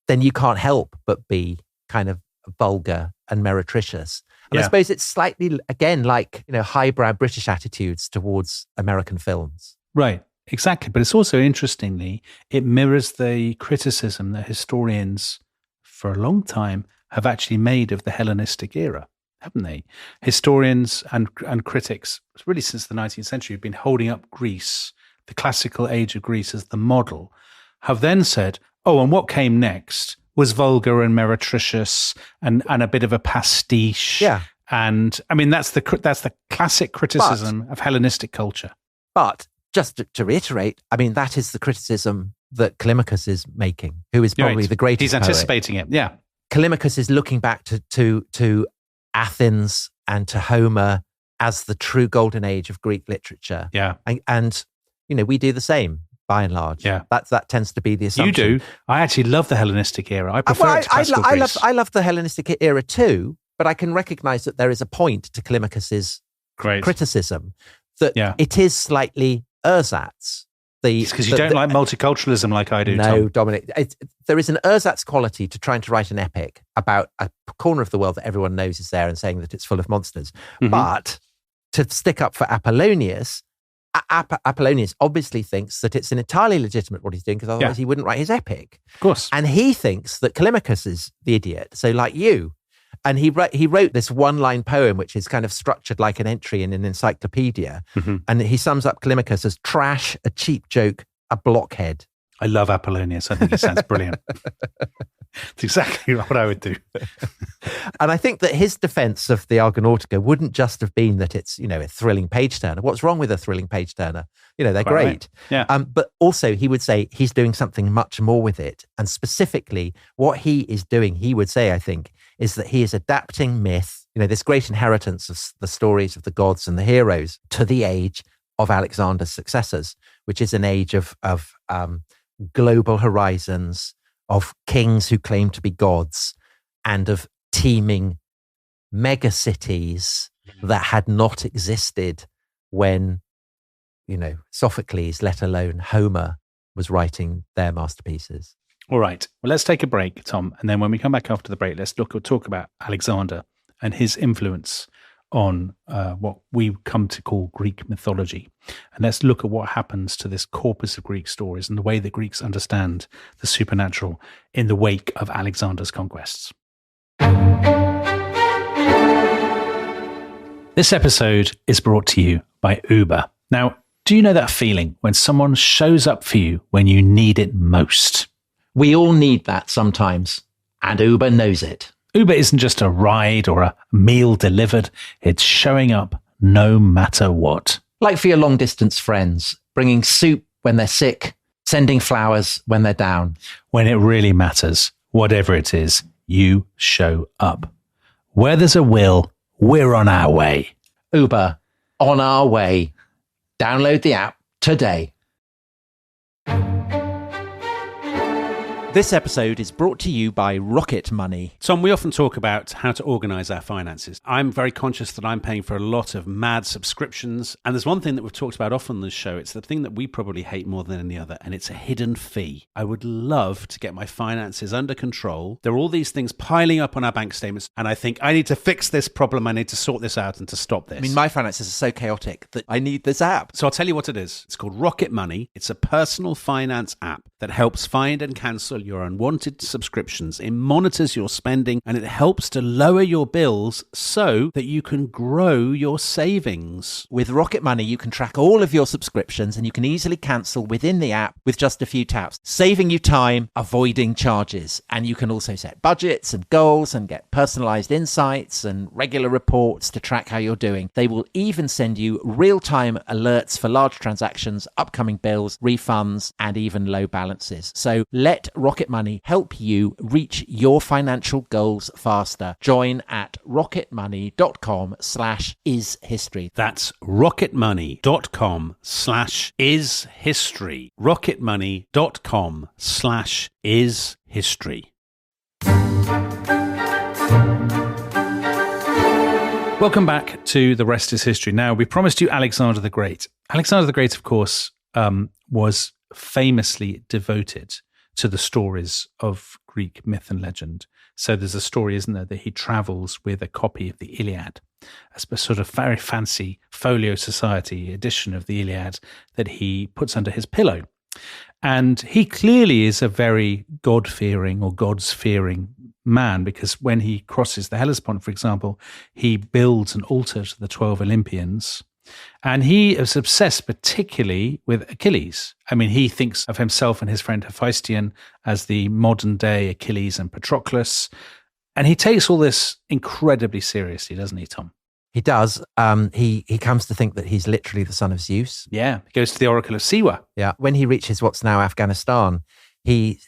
then you can't help but be kind of vulgar and meretricious. And I suppose it's slightly, again, like, highbrow British attitudes towards American films. Right. Exactly. But it's also, interestingly, it mirrors the criticism that historians for a long time have actually made of the Hellenistic era, haven't they? Historians and critics, really since the 19th century, have been holding up Greece, the classical age of Greece, as the model, have then said, and what came next was vulgar and meretricious and a bit of a pastiche. Yeah. And I mean, that's the classic criticism of Hellenistic culture. But just to reiterate, I mean, that is the criticism that Callimachus is making, who is probably the greatest He's anticipating it, yeah. Callimachus is looking back to Athens and to Homer as the true golden age of Greek literature. Yeah. And we do the same, by and large. Yeah. That tends to be the assumption. You do. I actually love the Hellenistic era. I prefer it to classical Greece. I love the Hellenistic era too, but I can recognize that there is a point to Callimachus's criticism that it is slightly ersatz. It's because you don't like multiculturalism like I do, No, Tom. Dominic. There is an ersatz quality to trying to write an epic about a corner of the world that everyone knows is there and saying that it's full of monsters. Mm-hmm. But to stick up for Apollonius, Apollonius obviously thinks that it's an entirely legitimate what he's doing, because otherwise he wouldn't write his epic. Of course. And he thinks that Callimachus is the idiot. So like you. And he wrote this one-line poem, which is kind of structured like an entry in an encyclopedia. Mm-hmm. And he sums up Callimachus as trash, a cheap joke, a blockhead. I love Apollonius. I think he sounds brilliant. It's exactly what I would do. And I think that his defense of the Argonautica wouldn't just have been that it's, a thrilling page-turner. What's wrong with a thrilling page-turner? They're quite great. Right. Yeah. But also he would say he's doing something much more with it. And specifically what he is doing, he would say, I think, is that he is adapting myth this great inheritance of the stories of the gods and the heroes to the age of Alexander's successors, which is an age of global horizons, of kings who claim to be gods, and of teeming megacities that had not existed when, Sophocles, let alone Homer, was writing their masterpieces. All right. Well, let's take a break, Tom. And then when we come back after the break, let's talk about Alexander and his influence on what we come to call Greek mythology. And let's look at what happens to this corpus of Greek stories and the way that Greeks understand the supernatural in the wake of Alexander's conquests. This episode is brought to you by Uber. Now, do you know that feeling when someone shows up for you when you need it most? We all need that sometimes, and Uber knows it. Uber isn't just a ride or a meal delivered. It's showing up no matter what. Like for your long-distance friends, bringing soup when they're sick, sending flowers when they're down. When it really matters, whatever it is, you show up. Where there's a will, we're on our way. Uber, on our way. Download the app today. This episode is brought to you by Rocket Money. Tom, we often talk about how to organise our finances. I'm very conscious that I'm paying for a lot of mad subscriptions. And there's one thing that we've talked about often on this show. It's the thing that we probably hate more than any other, and it's a hidden fee. I would love to get my finances under control. There are all these things piling up on our bank statements, and I think I need to fix this problem. I need to sort this out and to stop this. I mean, my finances are so chaotic that I need this app. So I'll tell you what it is. It's called Rocket Money. It's a personal finance app that helps find and cancel your unwanted subscriptions. It monitors your spending and it helps to lower your bills so that you can grow your savings. With Rocket Money, you can track all of your subscriptions and you can easily cancel within the app with just a few taps, saving you time, avoiding charges. And you can also set budgets and goals and get personalized insights and regular reports to track how you're doing. They will even send you real-time alerts for large transactions, upcoming bills, refunds, and even low balances. So let Rocket Money help you reach your financial goals faster. Join at rocketmoney.com/ishistory. That's rocketmoney.com/ishistory. rocketmoney.com/ishistory. Welcome back to The Rest is History. Now, we promised you Alexander the Great. Alexander the Great, of course, was famously devoted to the stories of Greek myth and legend. So there's a story, isn't there, that he travels with a copy of the Iliad, a sort of very fancy folio society edition of the Iliad that he puts under his pillow. And he clearly is a very God-fearing or gods-fearing man, because when he crosses the Hellespont, for example, he builds an altar to the 12 Olympians. And he is obsessed particularly with Achilles. I mean, he thinks of himself and his friend Hephaestion as the modern day Achilles and Patroclus. And he takes all this incredibly seriously, doesn't he, Tom? He does. He comes to think that he's literally the son of Zeus. Yeah, he goes to the Oracle of Siwa. Yeah. When he reaches what's now Afghanistan, he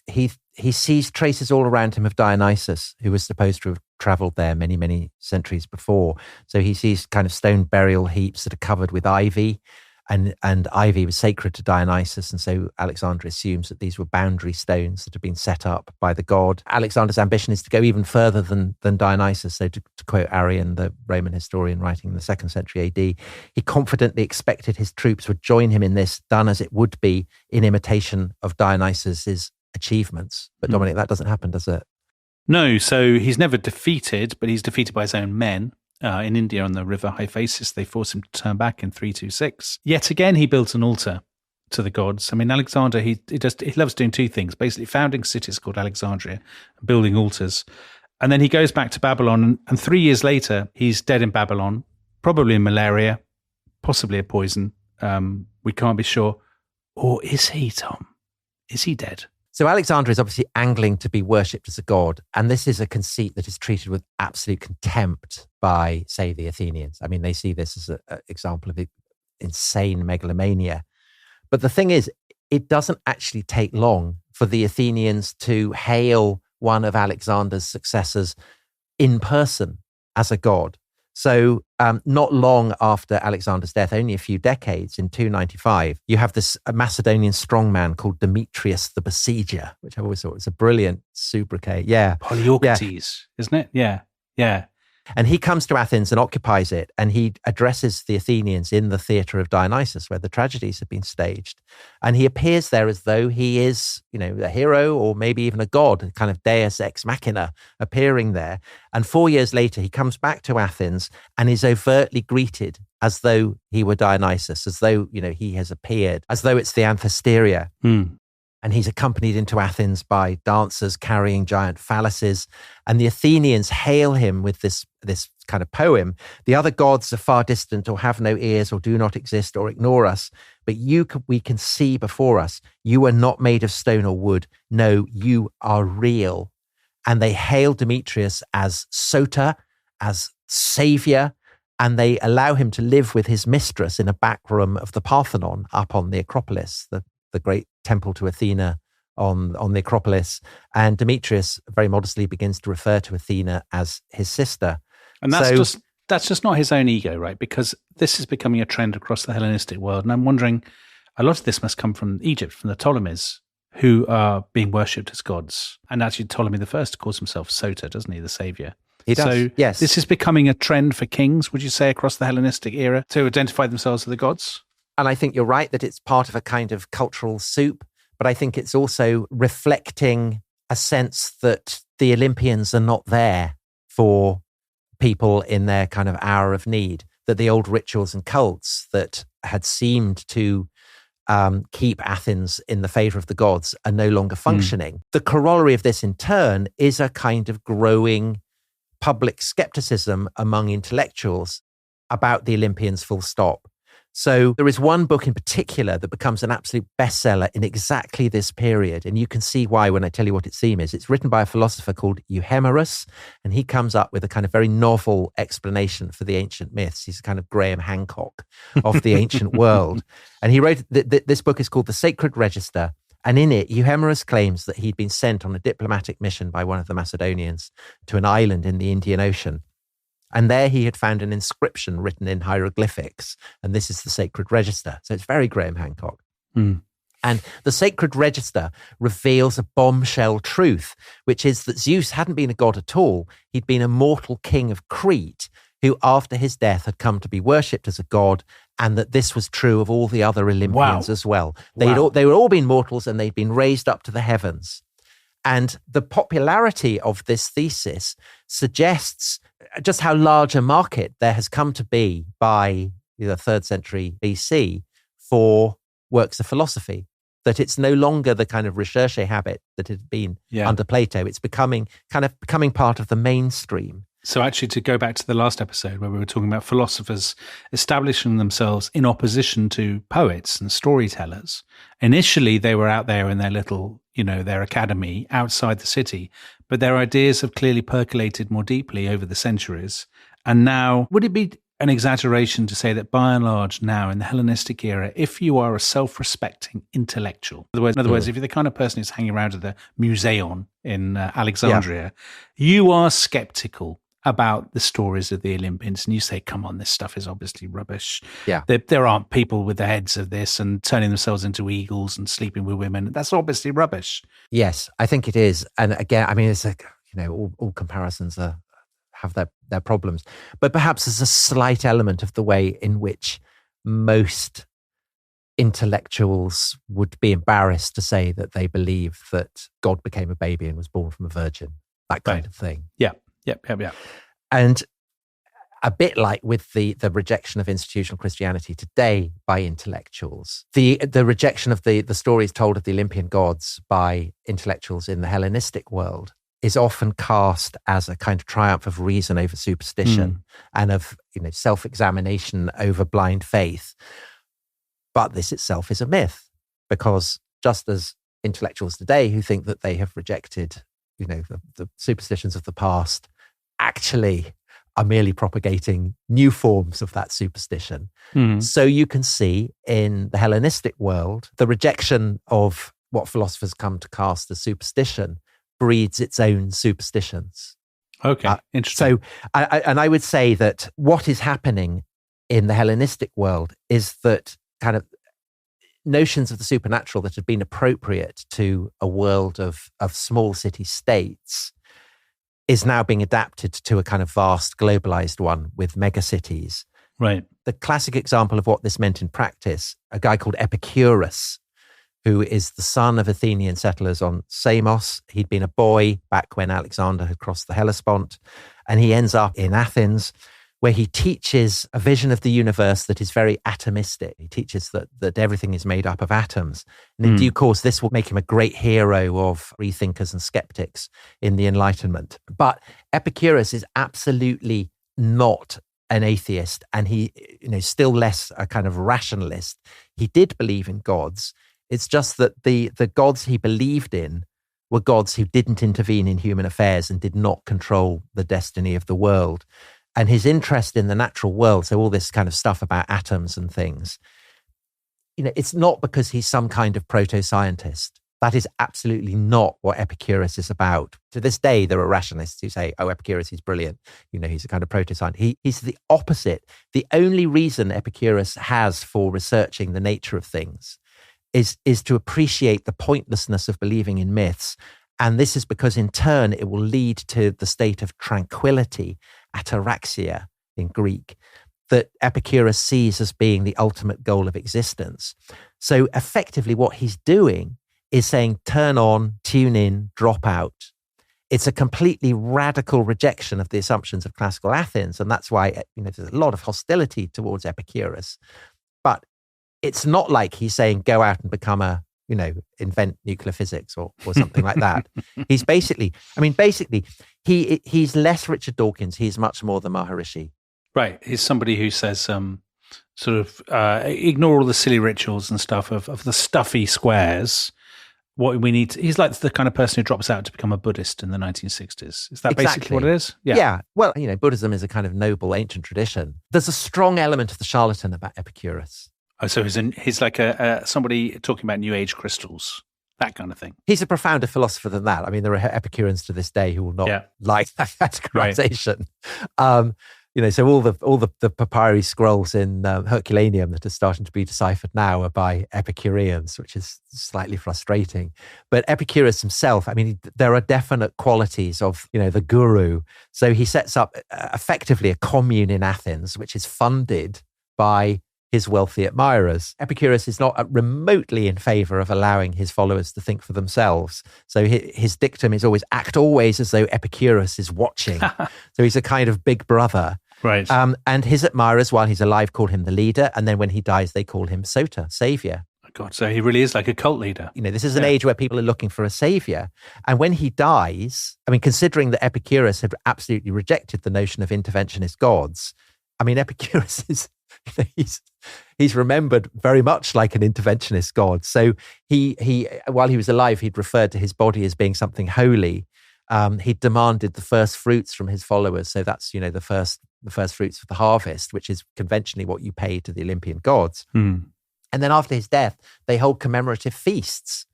sees traces all around him of Dionysus, who was supposed to have traveled there many, many centuries before. So he sees kind of stone burial heaps that are covered with ivy, and ivy was sacred to Dionysus. And so Alexander assumes that these were boundary stones that had been set up by the god. Alexander's ambition is to go even further than Dionysus. So to quote Arrian, the Roman historian writing in the 2nd century AD, he confidently expected his troops would join him in this, done as it would be in imitation of Dionysus's achievements. But Dominic, that doesn't happen, does it? No, so he's never defeated, but he's defeated by his own men. In India on the river Hyphasis, they force him to turn back in 326. Yet again, he built an altar to the gods. I mean, Alexander, he loves doing two things, basically founding cities called Alexandria, building altars. And then he goes back to Babylon, and 3 years later, he's dead in Babylon, probably in malaria, possibly a poison. We can't be sure. Or is he, Tom? Is he dead? So Alexander is obviously angling to be worshipped as a god, and this is a conceit that is treated with absolute contempt by, say, the Athenians. I mean, they see this as an example of insane megalomania. But the thing is, it doesn't actually take long for the Athenians to hail one of Alexander's successors in person as a god. So not long after Alexander's death, only a few decades, in 295, you have this Macedonian strongman called Demetrius the Besieger, which I always thought was a brilliant sobriquet. Yeah. Polyeuctes, isn't it? Yeah. Yeah. And he comes to Athens and occupies it, and he addresses the Athenians in the theatre of Dionysus, where the tragedies have been staged. And he appears there as though he is, a hero or maybe even a god, a kind of deus ex machina appearing there. And 4 years later, he comes back to Athens and is overtly greeted as though he were Dionysus, as though, he has appeared, as though it's the Anthesteria. And he's accompanied into Athens by dancers carrying giant phalluses. And the Athenians hail him with this kind of poem. The other gods are far distant or have no ears or do not exist or ignore us. But we can see before us. You are not made of stone or wood. No, you are real. And they hail Demetrius as Soter, as savior. And they allow him to live with his mistress in a back room of the Parthenon up on the Acropolis, the great temple to Athena on the Acropolis. And Demetrius very modestly begins to refer to Athena as his sister. And that's just not his own ego, right? Because this is becoming a trend across the Hellenistic world. And I'm wondering, a lot of this must come from Egypt, from the Ptolemies, who are being worshipped as gods. And actually Ptolemy I calls himself Soter, doesn't he? The savior. He does, so yes. This is becoming a trend for kings, would you say, across the Hellenistic era to identify themselves as the gods? And I think you're right that it's part of a kind of cultural soup, but I think it's also reflecting a sense that the Olympians are not there for people in their kind of hour of need, that the old rituals and cults that had seemed to keep Athens in the favor of the gods are no longer functioning. The corollary of this in turn is a kind of growing public skepticism among intellectuals about the Olympians, full stop. So there is one book in particular that becomes an absolute bestseller in exactly this period. And you can see why when I tell you what its theme is. It's written by a philosopher called Euhemerus, and he comes up with a kind of very novel explanation for the ancient myths. He's a kind of Graham Hancock of the ancient world. And he wrote, this book is called The Sacred Register. And in it, Euhemerus claims that he'd been sent on a diplomatic mission by one of the Macedonians to an island in the Indian Ocean. And there he had found an inscription written in hieroglyphics. And this is the Sacred Register. So it's very Graham Hancock. And the Sacred Register reveals a bombshell truth, which is that Zeus hadn't been a god at all. He'd been a mortal king of Crete who, after his death, had come to be worshipped as a god, and that this was true of all the other Olympians as well. They were all been mortals and they'd been raised up to the heavens. And the popularity of this thesis suggests just how large a market there has come to be by the 3rd century BC for works of philosophy, that it's no longer the kind of recherche habit that it had been under Plato. It's becoming part of the mainstream. So actually, to go back to the last episode where we were talking about philosophers establishing themselves in opposition to poets and storytellers, initially they were out there in their little, their academy outside the city, but their ideas have clearly percolated more deeply over the centuries. And now, would it be an exaggeration to say that by and large now in the Hellenistic era, if you are a self-respecting intellectual, in other words, if you're the kind of person who's hanging around at the Museion in Alexandria, you are skeptical about the stories of the Olympians, and you say, come on, this stuff is obviously rubbish. Yeah. There aren't people with the heads of this and turning themselves into eagles and sleeping with women. That's obviously rubbish. Yes, I think it is. And again, I mean, it's like, all comparisons have their problems. But perhaps there's a slight element of the way in which most intellectuals would be embarrassed to say that they believe that God became a baby and was born from a virgin, that kind of thing. Yeah. And a bit like with the rejection of institutional Christianity today by intellectuals, the rejection of the stories told of the Olympian gods by intellectuals in the Hellenistic world is often cast as a kind of triumph of reason over superstition and of self-examination over blind faith. But this itself is a myth, because just as intellectuals today who think that they have rejected the superstitions of the past actually are merely propagating new forms of that superstition. So you can see in the Hellenistic world, the rejection of what philosophers come to cast as superstition breeds its own superstitions. Okay, interesting. I would say that what is happening in the Hellenistic world is that kind of notions of the supernatural that had been appropriate to a world of small city states is now being adapted to a kind of vast globalized one with megacities. Right. The classic example of what this meant in practice, a guy called Epicurus, who is the son of Athenian settlers on Samos. He'd been a boy back when Alexander had crossed the Hellespont, and he ends up in Athens, where he teaches a vision of the universe that is very atomistic. He teaches that everything is made up of atoms. And in due course, this will make him a great hero of freethinkers and skeptics in the Enlightenment. But Epicurus is absolutely not an atheist, and he, still less a kind of rationalist. He did believe in gods. It's just that the gods he believed in were gods who didn't intervene in human affairs and did not control the destiny of the world. And his interest in the natural world, so all this kind of stuff about atoms and things, it's not because he's some kind of proto-scientist. That is absolutely not what Epicurus is about. To this day, there are rationalists who say, oh, Epicurus is brilliant. He's a kind of proto-scientist. He's the opposite. The only reason Epicurus has for researching the nature of things is to appreciate the pointlessness of believing in myths. And this is because in turn, it will lead to the state of tranquility, ataraxia in Greek, that Epicurus sees as being the ultimate goal of existence. So effectively what he's doing is saying, turn on, tune in, drop out. It's a completely radical rejection of the assumptions of classical Athens. And that's why, there's a lot of hostility towards Epicurus. But it's not like he's saying, go out and become invent nuclear physics or something like that. He's he's less Richard Dawkins. He's much more the Maharishi. Right. He's somebody who says, ignore all the silly rituals and stuff of the stuffy squares. What we need he's like the kind of person who drops out to become a Buddhist in the 1960s. Is that basically what it is? Yeah. Well, Buddhism is a kind of noble ancient tradition. There's a strong element of the charlatan about Epicurus. Oh, so he's like somebody talking about New Age crystals, that kind of thing. He's a profounder philosopher than that. I mean, there are Epicureans to this day who will not like that categorization. Right. So all the papyri scrolls in Herculaneum that are starting to be deciphered now are by Epicureans, which is slightly frustrating. But Epicurus himself, there are definite qualities of, the guru. So he sets up effectively a commune in Athens, which is funded by his wealthy admirers. Epicurus is not remotely in favor of allowing his followers to think for themselves. So his dictum is act always as though Epicurus is watching. So he's a kind of big brother. Right. And his admirers, while he's alive, call him the leader. And then when he dies, they call him Sota, savior. Oh God, so he really is like a cult leader. This is an age where people are looking for a savior. And when he dies, considering that Epicurus had absolutely rejected the notion of interventionist gods, Epicurus is... He's remembered very much like an interventionist god. So he while he was alive, he'd referred to his body as being something holy. He demanded the first fruits from his followers. So that's, the first fruits of the harvest, which is conventionally what you pay to the Olympian gods. And then after his death, they hold commemorative feasts.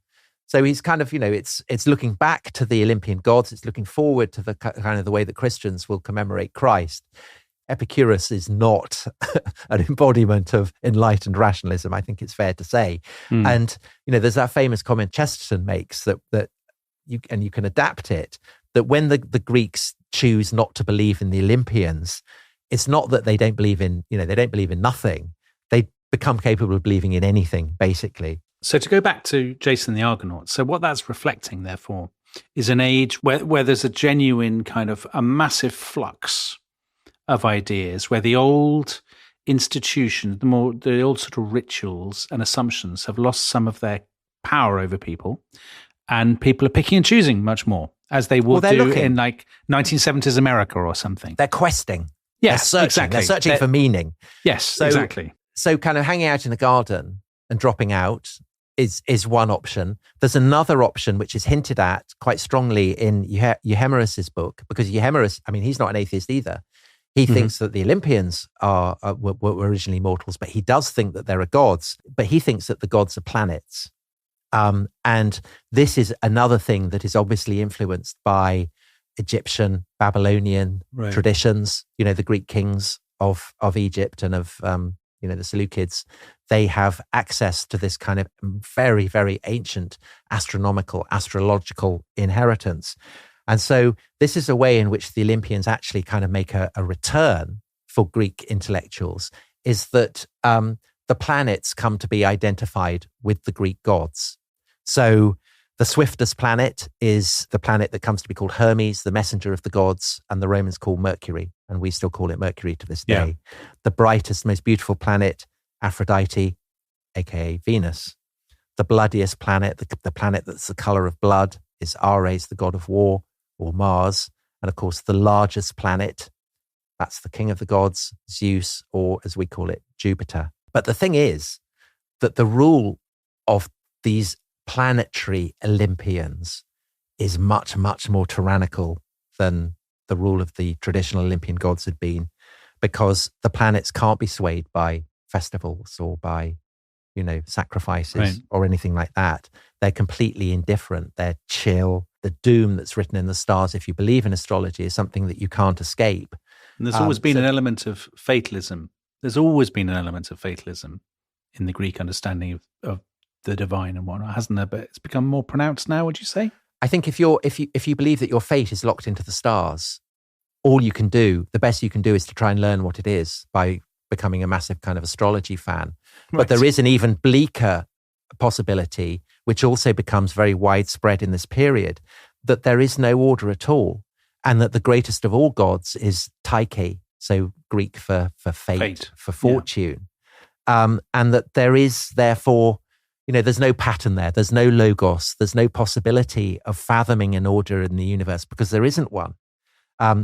So he's kind of, it's looking back to the Olympian gods. It's looking forward to the kind of the way that Christians will commemorate Christ. Epicurus is not an embodiment of enlightened rationalism, I think it's fair to say. And, there's that famous comment Chesterton makes that you can adapt it, that when the Greeks choose not to believe in the Olympians, it's not that they don't believe in, they don't believe in nothing. They become capable of believing in anything, basically. So to go back to Jason the Argonauts, so what that's reflecting, therefore, is an age where there's a genuine kind of a massive flux of ideas, where the old institutions, the old sort of rituals and assumptions have lost some of their power over people, and people are picking and choosing much more, as they would do in like 1970s America or something. They're questing. Yeah, they're searching. Exactly. They're searching for meaning. Yes, exactly. So kind of hanging out in the garden and dropping out is one option. There's another option which is hinted at quite strongly in Euhemerus's book, because Euhemerus, he's not an atheist either. He thinks that the Olympians were originally mortals, but he does think that there are gods, but he thinks that the gods are planets. And this is another thing that is obviously influenced by Egyptian, Babylonian traditions. The Greek kings of Egypt and of the Seleucids, they have access to this kind of very, very ancient astrological inheritance. And so this is a way in which the Olympians actually kind of make a return for Greek intellectuals, is that the planets come to be identified with the Greek gods. So the swiftest planet is the planet that comes to be called Hermes, the messenger of the gods, and the Romans call Mercury, and we still call it Mercury to this day. The brightest, most beautiful planet, Aphrodite, aka Venus. The bloodiest planet, the planet that's the color of blood, is Ares, the god of war, or Mars. And of course, the largest planet, that's the king of the gods, Zeus, or as we call it, Jupiter. But the thing is that the rule of these planetary Olympians is much, much more tyrannical than the rule of the traditional Olympian gods had been, because the planets can't be swayed by festivals or by, sacrifices or anything like that. They're completely indifferent. They're chill. The doom that's written in the stars, if you believe in astrology, is something that you can't escape. And there's always been an element of fatalism. There's always been an element of fatalism in the Greek understanding of the divine and whatnot, hasn't there? But it's become more pronounced now, would you say? I think if you believe that your fate is locked into the stars, the best you can do is to try and learn what it is by becoming a massive kind of astrology fan. Right. But there is an even bleaker possibility, which also becomes very widespread in this period, that there is no order at all, and that the greatest of all gods is Tyche, so Greek for fate. For fortune. And that there is therefore, there's no pattern there. There's no logos. There's no possibility of fathoming an order in the universe because there isn't one.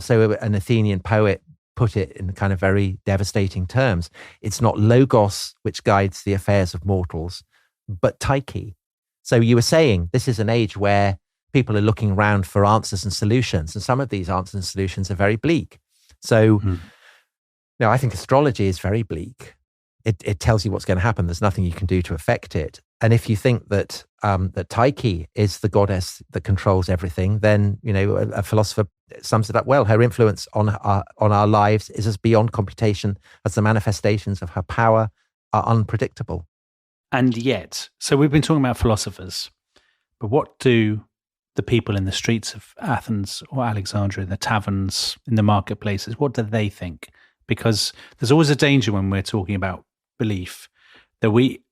So an Athenian poet put it in kind of very devastating terms. It's not logos which guides the affairs of mortals, but Tyche. So you were saying this is an age where people are looking around for answers and solutions, and some of these answers and solutions are very bleak. So, I think astrology is very bleak. It tells you what's going to happen. There's nothing you can do to affect it. And if you think that that Tyche is the goddess that controls everything, then a philosopher sums it up well. Her influence on our lives is as beyond computation as the manifestations of her power are unpredictable. And yet, so we've been talking about philosophers, but what do the people in the streets of Athens or Alexandria, in the taverns, in the marketplaces, what do they think? Because there's always a danger when we're talking about belief that we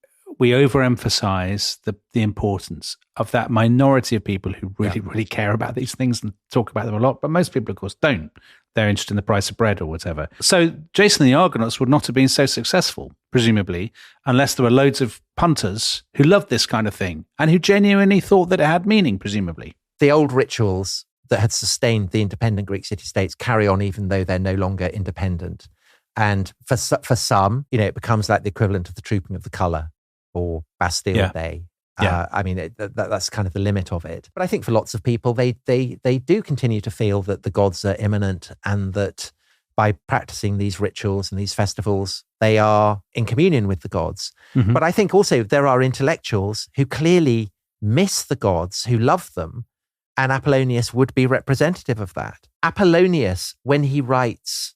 overemphasize the importance of that minority of people who really care about these things and talk about them a lot. But most people, of course, don't. They're interested in the price of bread or whatever. So Jason and the Argonauts would not have been so successful, presumably, unless there were loads of punters who loved this kind of thing and who genuinely thought that it had meaning, presumably. The old rituals that had sustained the independent Greek city-states carry on even though they're no longer independent. And for some, it becomes like the equivalent of the trooping of the colour or Bastille Day. That's kind of the limit of it. But I think for lots of people, they do continue to feel that the gods are immanent and that by practicing these rituals and these festivals, they are in communion with the gods. Mm-hmm. But I think also there are intellectuals who clearly miss the gods, who love them, and Apollonius would be representative of that. Apollonius, when he writes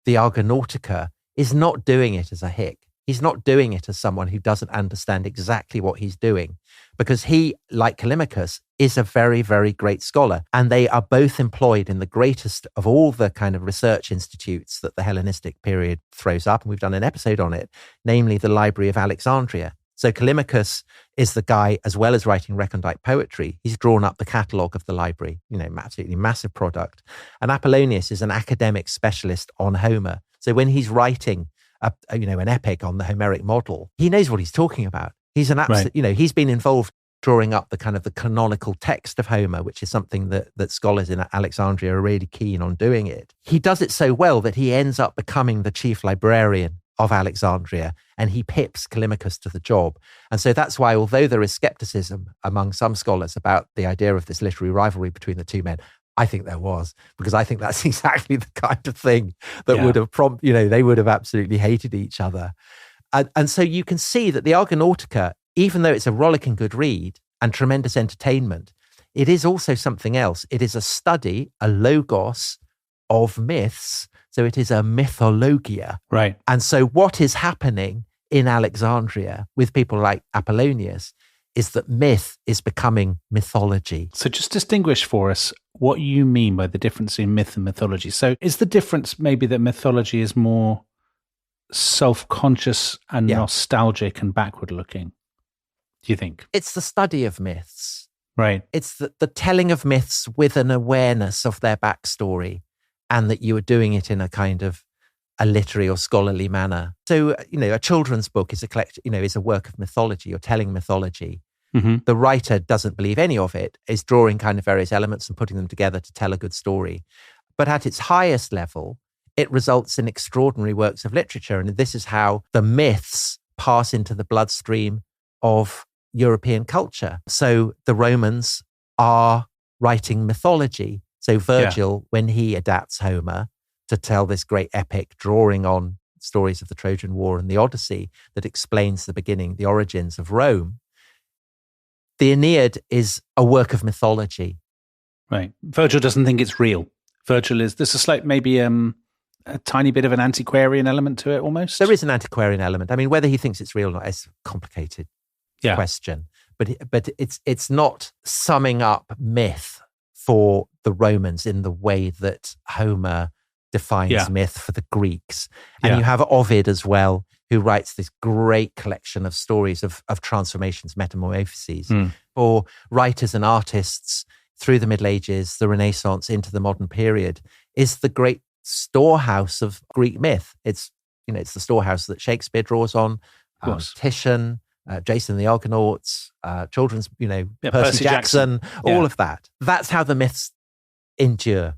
the Argonautica, is not doing it as a hick. He's not doing it as someone who doesn't understand exactly what he's doing, because he, like Callimachus, is a very, very great scholar. And they are both employed in the greatest of all the kind of research institutes that the Hellenistic period throws up. And we've done an episode on it, namely the Library of Alexandria. So Callimachus is the guy, as well as writing recondite poetry, he's drawn up the catalogue of the library, absolutely massive product. And Apollonius is an academic specialist on Homer. So when he's writing an epic on the Homeric model, he knows what he's talking about. He's an absolute, he's been involved drawing up the kind of the canonical text of Homer, which is something that scholars in Alexandria are really keen on doing it. He does it so well that he ends up becoming the chief librarian of Alexandria, and he pips Callimachus to the job. And so that's why, although there is skepticism among some scholars about the idea of this literary rivalry between the two men, I think there was, because I think that's exactly the kind of thing that would have they would have absolutely hated each other. And so you can see that the Argonautica, even though it's a rollicking good read and tremendous entertainment, it is also something else. It is a study, a logos of myths. So it is a mythologia. Right. And so what is happening in Alexandria with people like Apollonius is that myth is becoming mythology. So just distinguish for us what you mean by the difference in myth and mythology. So is the difference maybe that mythology is more self-conscious and nostalgic and backward-looking, do you think? It's the study of myths. Right. It's the telling of myths with an awareness of their backstory, and that you are doing it in a kind of a literary or scholarly manner. So, a children's book is a collection, is a work of mythology. You're telling mythology. Mm-hmm. The writer doesn't believe any of it, is drawing kind of various elements and putting them together to tell a good story. But at its highest level, it results in extraordinary works of literature. And this is how the myths pass into the bloodstream of European culture. So the Romans are writing mythology. So Virgil, when he adapts Homer to tell this great epic, drawing on stories of the Trojan War and the Odyssey that explains the beginning, the origins of Rome, the Aeneid is a work of mythology. Right. Virgil doesn't think it's real. Virgil is, there's a slight, maybe a tiny bit of an antiquarian element to it almost. There is an antiquarian element. I mean, whether he thinks it's real or not is a complicated question. But it's not summing up myth for the Romans in the way that Homer defines myth for the Greeks. And you have Ovid as well, who writes this great collection of stories of transformations, metamorphoses, for writers and artists through the Middle Ages, the Renaissance, into the modern period, is the great storehouse of Greek myth. It's the storehouse that Shakespeare draws on, Titian, Jason and the Argonauts, children's, Percy Jackson, all of that. That's how the myths endure.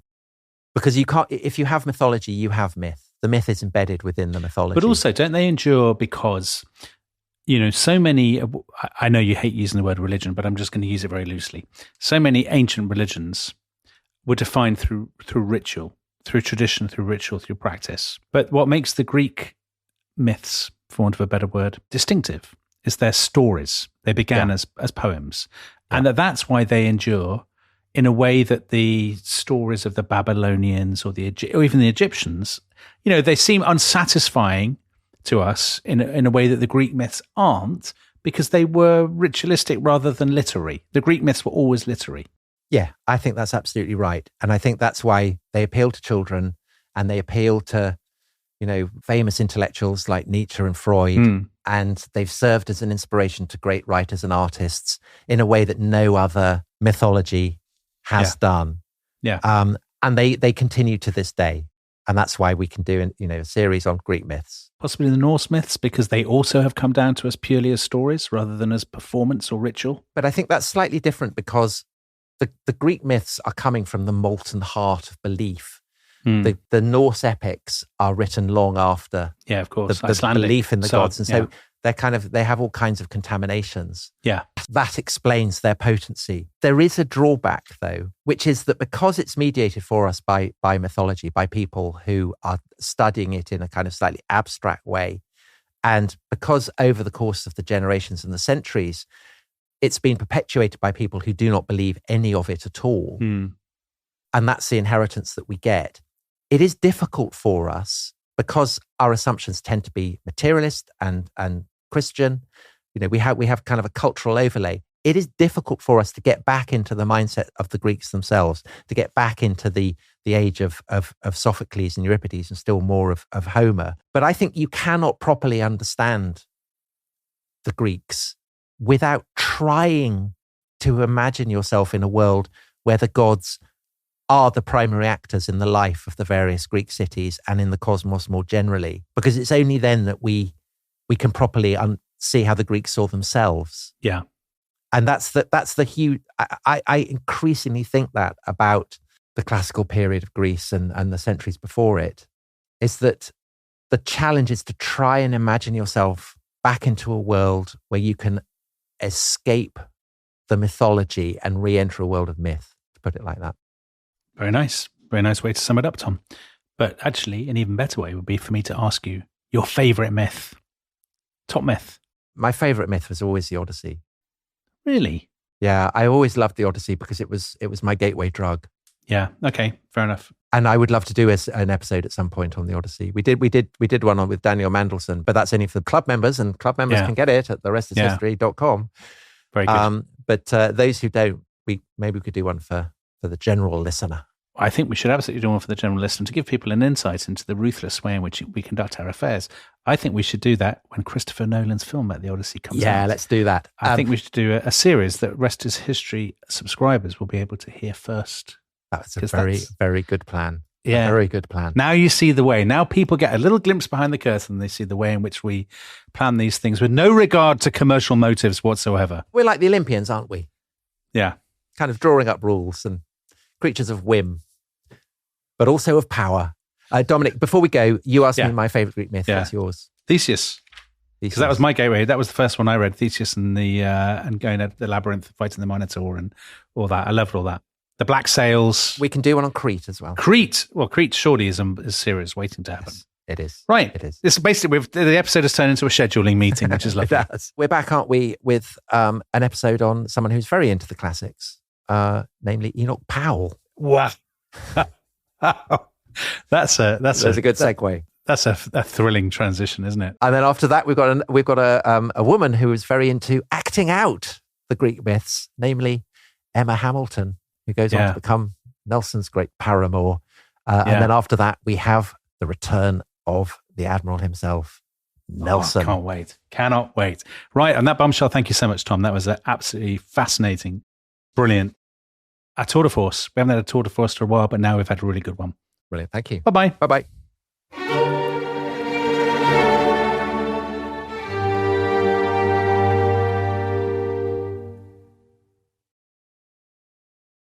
Because you can't, if you have mythology, you have myth. The myth is embedded within the mythology. But also, don't they endure because, so many, I know you hate using the word religion, but I'm just going to use it very loosely. So many ancient religions were defined through ritual, through tradition, through ritual, through practice. But what makes the Greek myths, for want of a better word, distinctive is their stories. They began as poems. And that's why they endure in a way that the stories of the Babylonians or even the Egyptians, they seem unsatisfying to us in a way that the Greek myths aren't, because they were ritualistic rather than literary. The Greek myths were always literary. Yeah, I think that's absolutely right. And I think that's why they appeal to children, and they appeal to, famous intellectuals like Nietzsche and Freud. And they've served as an inspiration to great writers and artists in a way that no other mythology has done. Yeah. And they continue to this day. And that's why we can do a series on Greek myths. Possibly the Norse myths, because they also have come down to us purely as stories rather than as performance or ritual. But I think that's slightly different because the Greek myths are coming from the molten heart of belief. The Norse epics are written long after of course, the belief in the gods. And so they have all kinds of contaminations. Yeah. That explains their potency. There is a drawback, though, which is that because it's mediated for us by mythology, by people who are studying it in a kind of slightly abstract way, and because over the course of the generations and the centuries, it's been perpetuated by people who do not believe any of it at all, and that's the inheritance that we get. It is difficult for us because our assumptions tend to be materialist and Christian. We have kind of a cultural overlay. It is difficult for us to get back into the mindset of the Greeks themselves, to get back into the age of Sophocles and Euripides and still more of Homer. But I think you cannot properly understand the Greeks without trying to imagine yourself in a world where the gods are the primary actors in the life of the various Greek cities and in the cosmos more generally, because it's only then that we can properly see how the Greeks saw themselves. Yeah. And that's the huge, I increasingly think that about the classical period of Greece and the centuries before it, is that the challenge is to try and imagine yourself back into a world where you can escape the mythology and re-enter a world of myth, to put it like that. Very nice. Very nice way to sum it up, Tom. But actually, an even better way would be for me to ask you your favourite myth. Top myth. My favourite myth was always the Odyssey. Really? Yeah, I always loved the Odyssey because it was my gateway drug. Yeah. Okay. Fair enough. And I would love to do an episode at some point on the Odyssey. We did one on with Daniel Mandelson, but that's only for club members, and club members can get it at therestishistory.com. Very good. But those who don't, maybe we could do one for the general listener. I think we should absolutely do one for the general listener to give people an insight into the ruthless way in which we conduct our affairs. I think we should do that when Christopher Nolan's film about the Odyssey comes out. Yeah, let's do that. I think we should do a series that Rest is History subscribers will be able to hear first. That's a very, very good plan. Yeah. A very good plan. Now you see the way. Now people get a little glimpse behind the curtain. They see the way in which we plan these things with no regard to commercial motives whatsoever. We're like the Olympians, aren't we? Yeah. Kind of drawing up rules and creatures of whim, but also of power. Dominic, before we go, you asked me my favourite Greek myth. What's yours? Theseus. Because that was my gateway. That was the first one I read. Theseus and and going at the labyrinth, fighting the Minotaur and all that. I loved all that. The black sails. We can do one on Crete as well. Crete. Well, Crete surely is a series waiting to happen. Yes, it is. Right. It is. It's basically, the episode has turned into a scheduling meeting, which is lovely. It does. We're back, aren't we, with an episode on someone who's very into the classics, namely Enoch Powell. Wow. That's a good segue. That's a thrilling transition, isn't it? And then after that, we've got a woman who is very into acting out the Greek myths, namely Emma Hamilton, who goes on to become Nelson's great paramour. And then after that, we have the return of the Admiral himself, Nelson. Can't wait. Cannot wait. Right. And that bombshell, thank you so much, Tom. That was absolutely fascinating. Brilliant. A tour de force. We haven't had a tour de force for a while, but now we've had a really good one. Brilliant. Thank you. Bye-bye. Bye-bye.